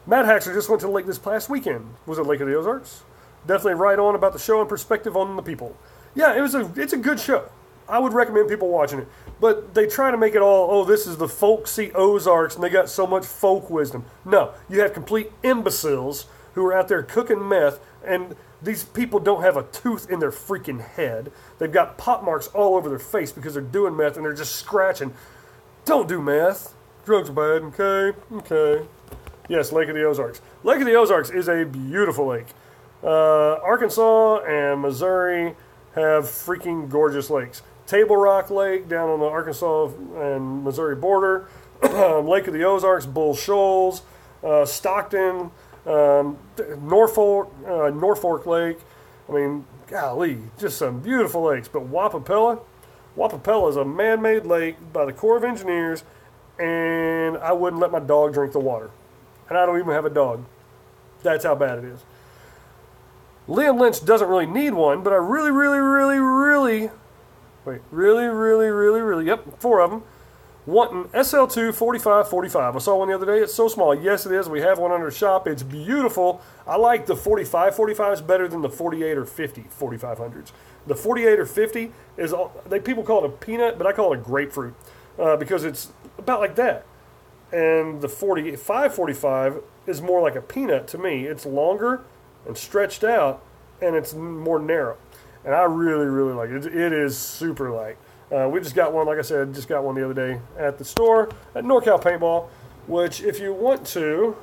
Mad Haxer just went to the lake this past weekend. Was it Lake of the Ozarks? Definitely right on about the show and perspective on the people. Yeah, it's a good show. I would recommend people watching it. But they try to make it all, oh, this is the folksy Ozarks and they got so much folk wisdom. No, you have complete imbeciles who are out there cooking meth, and these people don't have a tooth in their freaking head. They've got pop marks all over their face because they're doing meth and they're just scratching. Don't do meth. Drugs are bad, okay? Okay. Yes, Lake of the Ozarks. Lake of the Ozarks is a beautiful lake. Arkansas and Missouri have freaking gorgeous lakes. Table Rock Lake down on the Arkansas and Missouri border. Lake of the Ozarks, Bull Shoals, Stockton, Norfolk Lake. I mean, golly, just some beautiful lakes. But Wapapella is a man-made lake by the Corps of Engineers, and I wouldn't let my dog drink the water. And I don't even have a dog. That's how bad it is. Liam Lynch doesn't really need one, but I really, yep, 4 of them, want an SL2 4545. I saw one the other day. It's so small. Yes, it is. We have one under shop. It's beautiful. I like the 4545s better than the 48 or 50 4500s. The 48 or 50 is, people call it a peanut, but I call it a grapefruit because it's about like that. And the 4545 is more like a peanut to me. It's longer and stretched out, and it's more narrow. And I really like it. It is super light. We just got one, like I said, just got one the other day at the store at NorCal Paintball, which if you want to,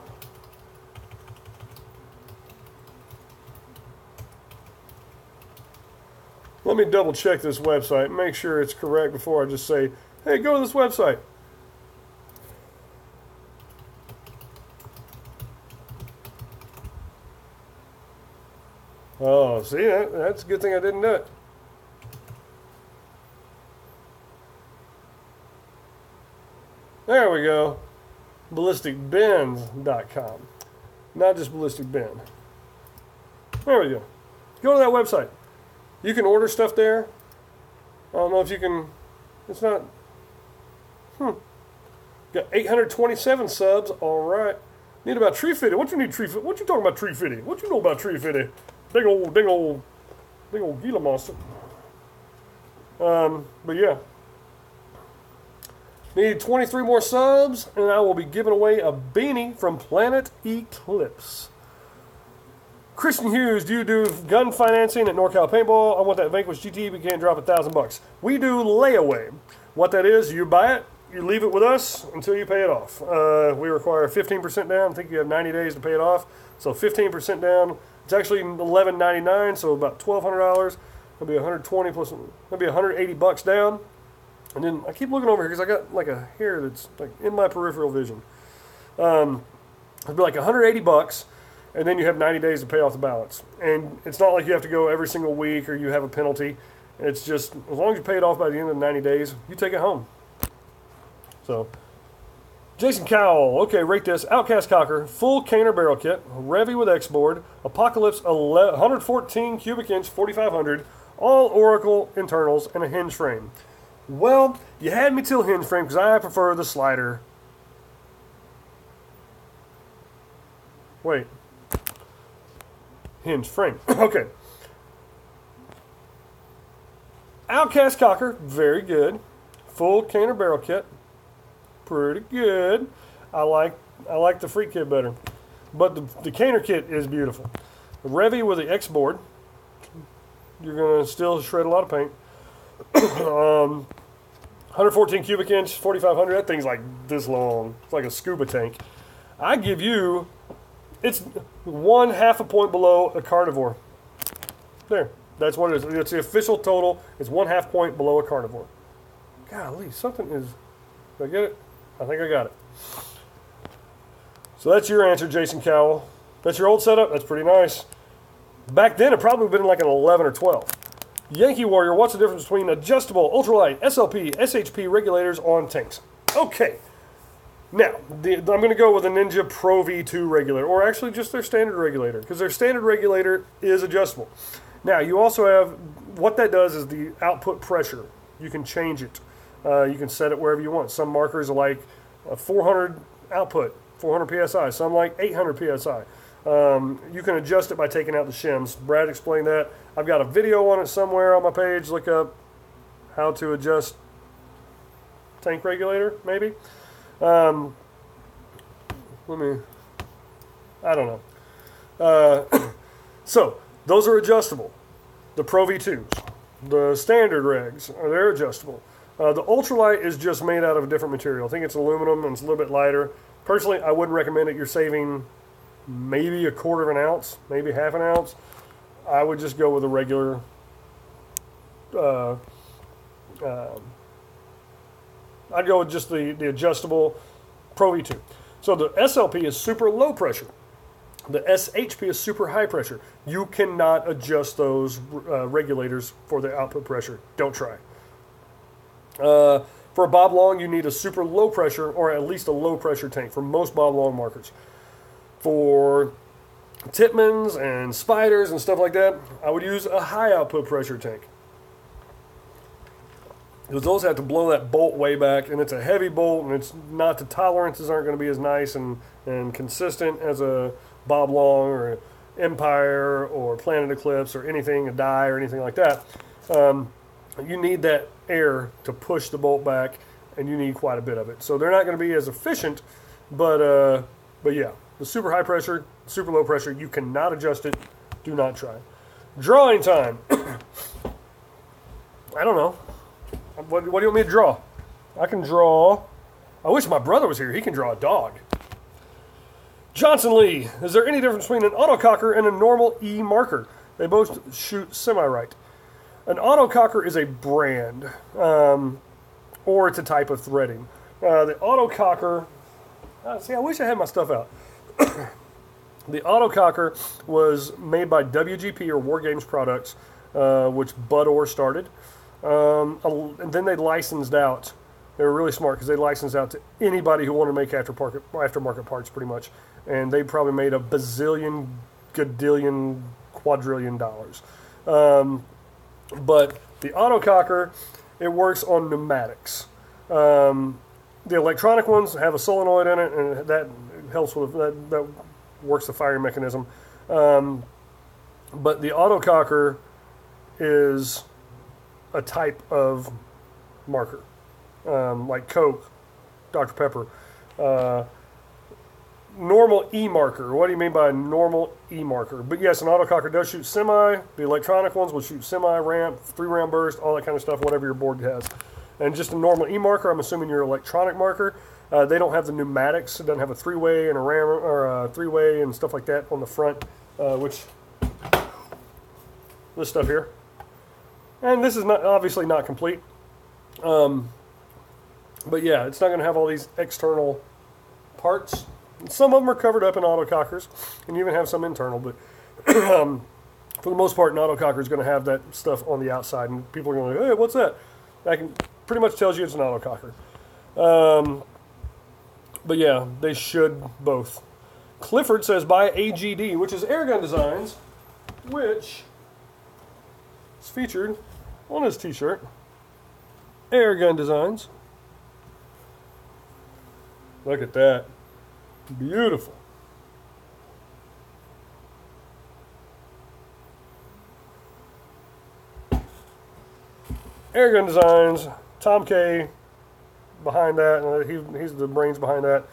let me double check this website, make sure it's correct before I just say, hey, go to this website. Oh, see, that's a good thing I didn't do it. There we go. BallisticBins.com. Not just Ballistic Bin. There we go. Go to that website. You can order stuff there. I don't know if you can. It's not. Got 827 subs. All right. Need about tree fitting. What you need tree fitting? What you talking about tree fitting? What you know about tree fitting? Big old Gila monster. But yeah. Need 23 more subs, and I will be giving away a beanie from Planet Eclipse. Christian Hughes, do you do gun financing at NorCal Paintball? I want that Vanquish GT, but can't drop $1,000. We do layaway. What that is, you buy it, you leave it with us until you pay it off. We require 15% down. I think you have 90 days to pay it off. So 15% down. It's actually $11.99, so about $1,200. It'll be 120 plus. It'll be $180 down. And then I keep looking over here because I got like a hair that's like in my peripheral vision. It'll be like $180, and then you have 90 days to pay off the balance. And it's not like you have to go every single week or you have a penalty. It's just as long as you pay it off by the end of the 90 days, you take it home. So, Jason Cowell, okay, rate this. Outcast Cocker, full Caner barrel kit, Revy with X board, Apocalypse 114 cubic inch 4500, All Oracle internals and a hinge frame. Well, you had me till hinge frame because I prefer the slider. Wait. Hinge frame. Okay. Outcast Cocker, very good. Full canter barrel kit, pretty good. I like the Freak kit better, but the canter kit is beautiful. The Revy with the X board, you're gonna still shred a lot of paint. 114 cubic inch, 4500. That thing's like this long. It's like a scuba tank. I give you, it's 1/2 a point below a carnivore. There. That's what it is. It's the official total. It's 1/2 point below a carnivore. Golly, something is... Did I get it? I think I got it. So that's your answer, Jason Cowell. That's your old setup. That's pretty nice. Back then, it probably would have been like an 11 or 12. Yankee Warrior, what's the difference between adjustable, ultralight, SLP, SHP regulators on tanks? Okay. Now, I'm going to go with a Ninja Pro V2 regulator, or actually just their standard regulator, because their standard regulator is adjustable. Now, you also have, what that does is the output pressure. You can change it. You can set it wherever you want. Some markers are like 400 output, 400 PSI. Some like 800 PSI. You can adjust it by taking out the shims. Brad explained that. I've got a video on it somewhere on my page. Look up how to adjust tank regulator, maybe. I don't know. So, those are adjustable. The Pro V2s. The standard regs, they're adjustable. The ultralight is just made out of a different material. I think it's aluminum and it's a little bit lighter. Personally, I wouldn't recommend it. You're saving maybe 1/4 of an ounce, maybe 1/2 an ounce. I would just go with a regular I'd go with just the adjustable Pro V2. So the SLP is super low pressure. The SHP is super high pressure. You cannot adjust those regulators for the output pressure. Don't try. For a Bob Long, you need a super low pressure or at least a low pressure tank for most Bob Long markers. For Titmans and Spiders and stuff like that, I would use a high output pressure tank. Because those have to blow that bolt way back, and it's a heavy bolt, and it's not, the tolerances aren't going to be as nice and consistent as a Bob Long or Empire or Planet Eclipse or anything, a die or anything like that. You need that air to push the bolt back, and you need quite a bit of it. So they're not going to be as efficient, but yeah, the super high pressure, super low pressure, you cannot adjust it. Do not try. Drawing time. I don't know. What do you want me to draw? I can draw. I wish my brother was here. He can draw a dog. Johnson Lee. Is there any difference between an autococker and a normal E marker? They both shoot semi-right. An autococker is a brand, or it's a type of threading. The autococker. See, I wish I had my stuff out. The autococker was made by WGP or War Games Products, which Bud Orr started. And then they licensed out. They were really smart because they licensed out to anybody who wanted to make aftermarket parts, pretty much. And they probably made a bazillion, gadillion, quadrillion dollars. But the autococker, it works on pneumatics. The electronic ones have a solenoid in it, and that helps with that works the firing mechanism. But the autococker is a type of marker, like Coke, Dr. Pepper. Normal E marker. What do you mean by a normal E marker? But yes, an autococker does shoot semi. The electronic ones will shoot semi, ramp, 3-round burst, all that kind of stuff, whatever your board has. And just a normal E marker, I'm assuming your electronic marker. They don't have the pneumatics. It doesn't have a 3-way and a ram or a 3-way and stuff like that on the front, which this stuff here. And this is not obviously not complete. But yeah, it's not going to have all these external parts. Some of them are covered up in autocockers, and you even have some internal. But for the most part, an autococker is going to have that stuff on the outside, and people are going to go, hey, what's that? That pretty much tells you it's an autococker. But yeah, they should both. Clifford says buy AGD, which is Airgun Designs, which is featured on his t-shirt. Airgun Designs. Look at that. Beautiful. Airgun Designs, Tom K behind that. He's the brains behind that.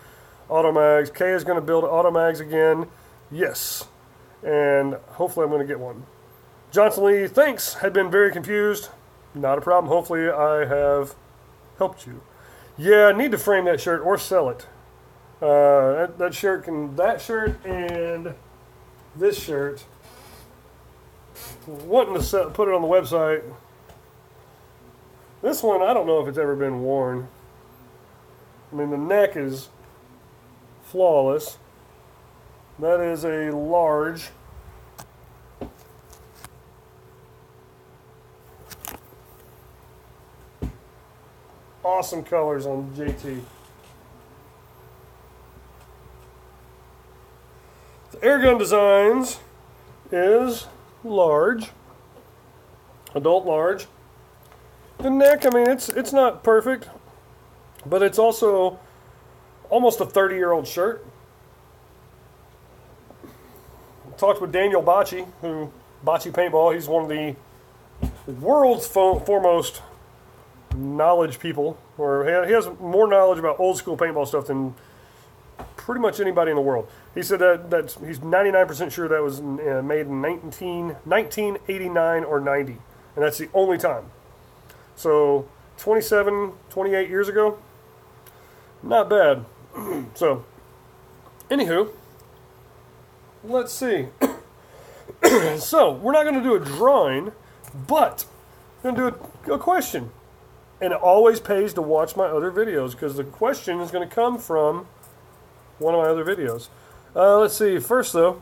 Automags. K is going to build Automags again. Yes. And hopefully I'm going to get one. Johnson Lee, thanks. Had been very confused. Not a problem. Hopefully I have helped you. Yeah, I need to frame that shirt or sell it. That shirt and this shirt. Wanting to put it on the website. This one, I don't know if it's ever been worn. I mean, the neck is flawless. That is a large. Awesome colors on JT. The Airgun Designs is large. Adult large. The neck, I mean, it's not perfect, but it's also almost a 30-year-old shirt. Talked with Daniel Bocci, Bocci Paintball. He's one of the world's foremost knowledge people, or he has more knowledge about old school paintball stuff than pretty much anybody in the world. He said that he's 99% sure that was made in 1989 or 90, and that's the only time. So 27, 28 years ago, not bad. So, anywho, let's see. So, we're not going to do a drawing, but we're going to do a question. And it always pays to watch my other videos, because the question is going to come from one of my other videos. Let's see. First, though,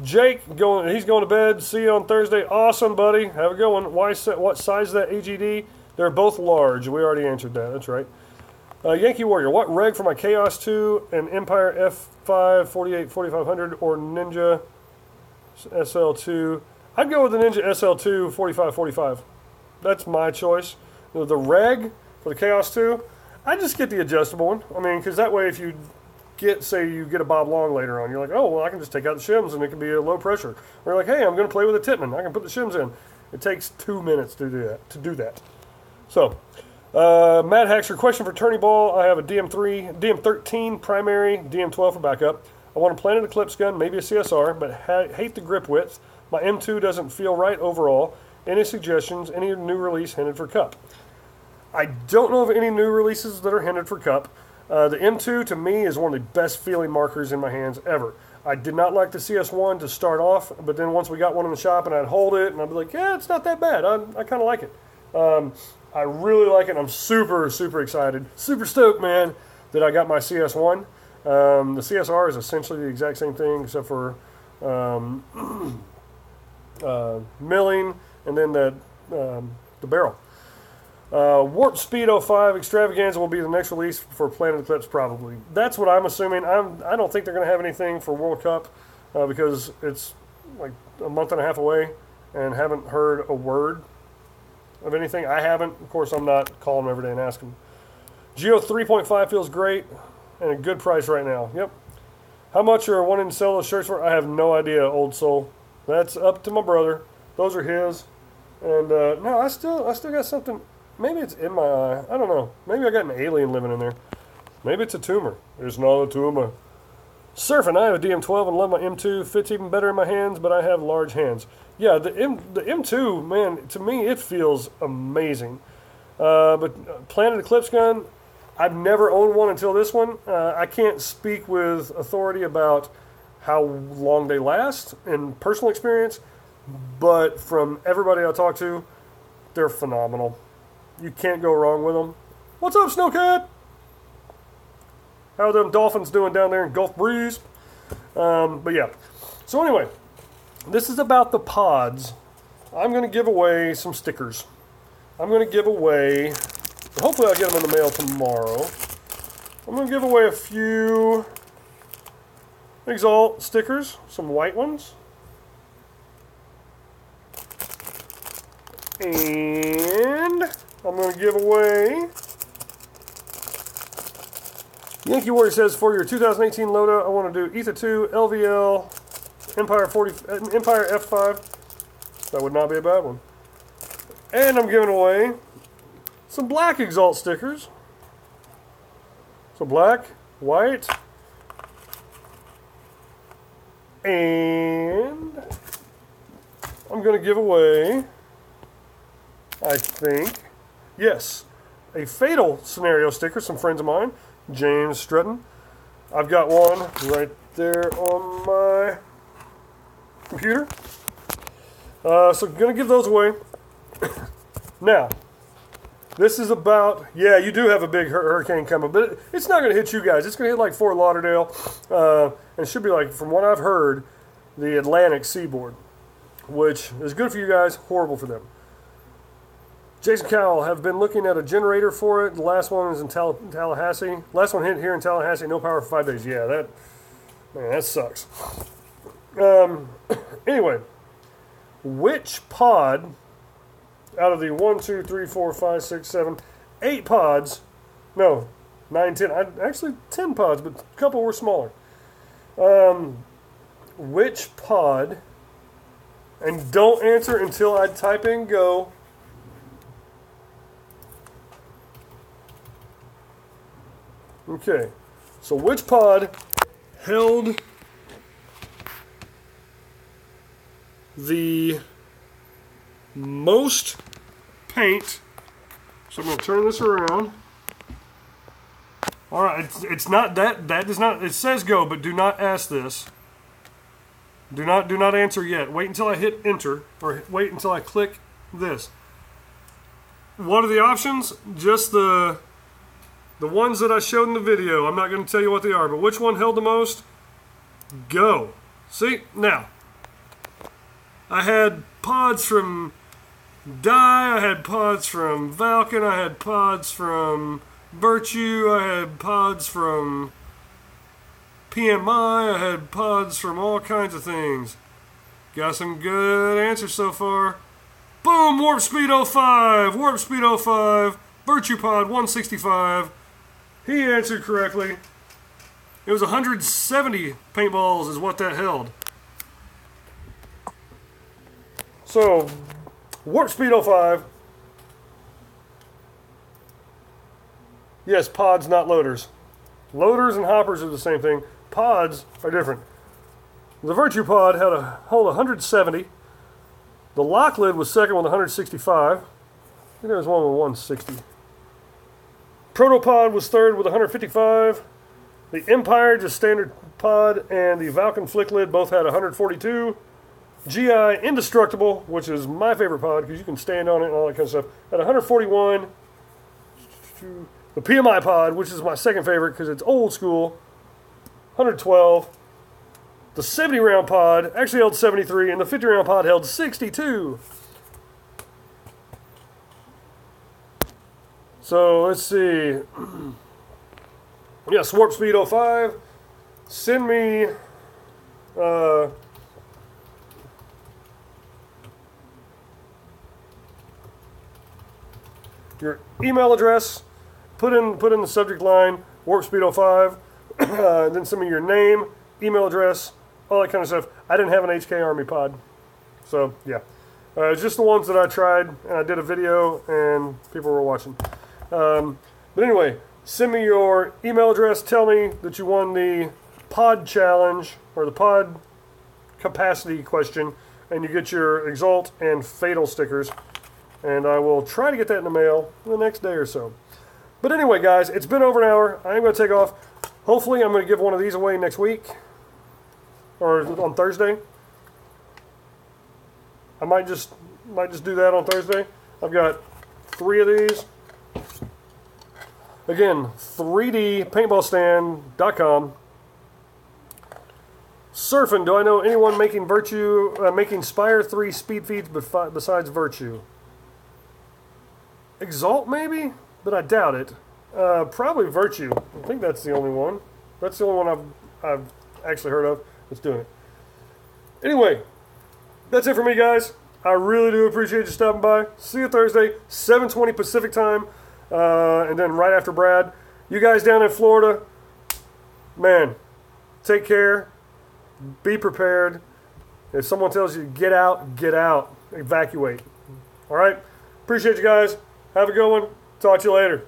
Jake, he's going to bed. See you on Thursday. Awesome, buddy. Have a good one. What size is that AGD? They're both large. We already answered that. That's right. Yankee Warrior, what reg for my Chaos 2 and Empire F5 48 4500 or Ninja SL2? I'd go with the Ninja SL2 45 45. That's my choice. The reg for the Chaos 2, I just get the adjustable one. I mean, because that way if you say you get a Bob Long later on, you're like, oh, well, I can just take out the shims and it can be a low pressure. Or you're like, hey, I'm going to play with a Tippmann. I can put the shims in. It takes 2 minutes to do that. So, Matt Haxer, question for Tourney Ball. I have a DM13 primary, DM12 for backup. I want a Planet Eclipse gun, maybe a CSR, but hate the grip width. My M2 doesn't feel right overall. Any suggestions? Any new release hinted for Cup? I don't know of any new releases that are hinted for Cup. The M2, to me, is one of the best feeling markers in my hands ever. I did not like the CS1 to start off, but then once we got one in the shop and I'd hold it, and I'd be like, yeah, it's not that bad. I kind of like it. I really like it. I'm super, super excited. Super stoked, man, that I got my CS1. The CSR is essentially the exact same thing except for milling and then the barrel. Warp Speed 05 Extravaganza will be the next release for Planet Eclipse, probably. That's what I'm assuming. I don't think they're going to have anything for World Cup because it's like a month and a half away and haven't heard a word of anything. I haven't. Of course, I'm not calling them every day and asking them. Geo 3.5 feels great and a good price right now. Yep. How much are wanting to sell those shirts for? I have no idea, old soul. That's up to my brother. Those are his. And no, I still got something. Maybe it's in my eye. I don't know. Maybe I got an alien living in there. Maybe it's a tumor. It's not a tumor. Surfing, I have a DM12 and love my M2. Fits even better in my hands, but I have large hands. Yeah, the M2, man, to me, it feels amazing. But Planet Eclipse gun, I've never owned one until this one. I can't speak with authority about how long they last in personal experience, but from everybody I talk to, they're phenomenal. You can't go wrong with them. What's up, Snowcat? How are them dolphins doing down there in Gulf Breeze? But yeah. So anyway, this is about the pods. I'm going to give away some stickers. I'm going to give away, hopefully I'll get them in the mail tomorrow. I'm going to give away a few Exalt stickers, some white ones. And I'm going to give away... Yankee Warrior says, for your 2018 loadout, I want to do Ether 2, LVL, Empire F5. That would not be a bad one. And I'm giving away some black Exalt stickers. So black, white, and I'm going to give away, I think, yes, a Fatal Scenario sticker, some friends of mine. James Stratton. I've got one right there on my computer. So I'm going to give those away. Now, this is about, yeah, you do have a big hurricane coming, but it's not going to hit you guys. It's going to hit like Fort Lauderdale, and it should be like, from what I've heard, the Atlantic seaboard, which is good for you guys, horrible for them. Jason Cowell, have been looking at a generator for it. The last one is in Tallahassee. Last one hit here in Tallahassee, no power for 5 days. Yeah, that sucks. Anyway, which pod out of the 1, 2, 3, 4, 5, 6, 7, 8 pods, no, 9, 10, actually 10 pods, but a couple were smaller. Which pod, and don't answer until I type in go. Okay, so which pod held the most paint? So I'm going to turn this around. All right, it's not that does not, it says go, but do not ask this. Do not answer yet. Wait until I hit enter, or wait until I click this. What are the options? Just the ones that I showed in the video. I'm not going to tell you what they are, but which one held the most? Go. See? Now, I had pods from Dye, I had pods from Vulcan, I had pods from Virtue, I had pods from PMI, I had pods from all kinds of things. Got some good answers so far. Boom! Warp Speed 05! Warp Speed 05! Virtue Pod 165. He answered correctly. It was 170 paintballs is what that held. So, Warp Speed 05. Yes, pods, not loaders. Loaders and hoppers are the same thing. Pods are different. The Virtue Pod had a hold 170. The lock lid was second with 165. I think there was one with 160. Protopod was third with 155. The Empire, just standard pod, and the Vulcan Flick Lid both had 142. GI Indestructible, which is my favorite pod because you can stand on it and all that kind of stuff, at 141. The PMI pod, which is my second favorite because it's old school, 112. The 70 round pod actually held 73, and the 50 round pod held 62. So let's see. Yeah, Warp Speed 05. Send me your email address. Put in the subject line Warp Speed 05. Then send me your name, email address, all that kind of stuff. I didn't have an HK Army pod, so yeah. It's just the ones that I tried, and I did a video, and people were watching. But anyway, send me your email address. Tell me that you won the pod challenge, or the pod capacity question, and you get your Exalt and Fatal stickers. And I will try to get that in the mail in the next day or so. But anyway, guys, it's been over an hour. I am going to take off. Hopefully, I'm going to give one of these away next week, or on Thursday. I might just do that on Thursday. I've got 3 of these. Again, 3dpaintballstand.com. Surfing, do I know anyone making making Spire 3 speed feeds besides Virtue? Exalt maybe, but I doubt it. Probably Virtue. I think that's the only one. That's the only one I've actually heard of that's doing it. Anyway, that's it for me, guys. I really do appreciate you stopping by. See you Thursday, 7:20 Pacific time, and then right after Brad. You guys down in Florida, man, take care. Be prepared. If someone tells you get out, get out. Evacuate. All right? Appreciate you guys. Have a good one. Talk to you later.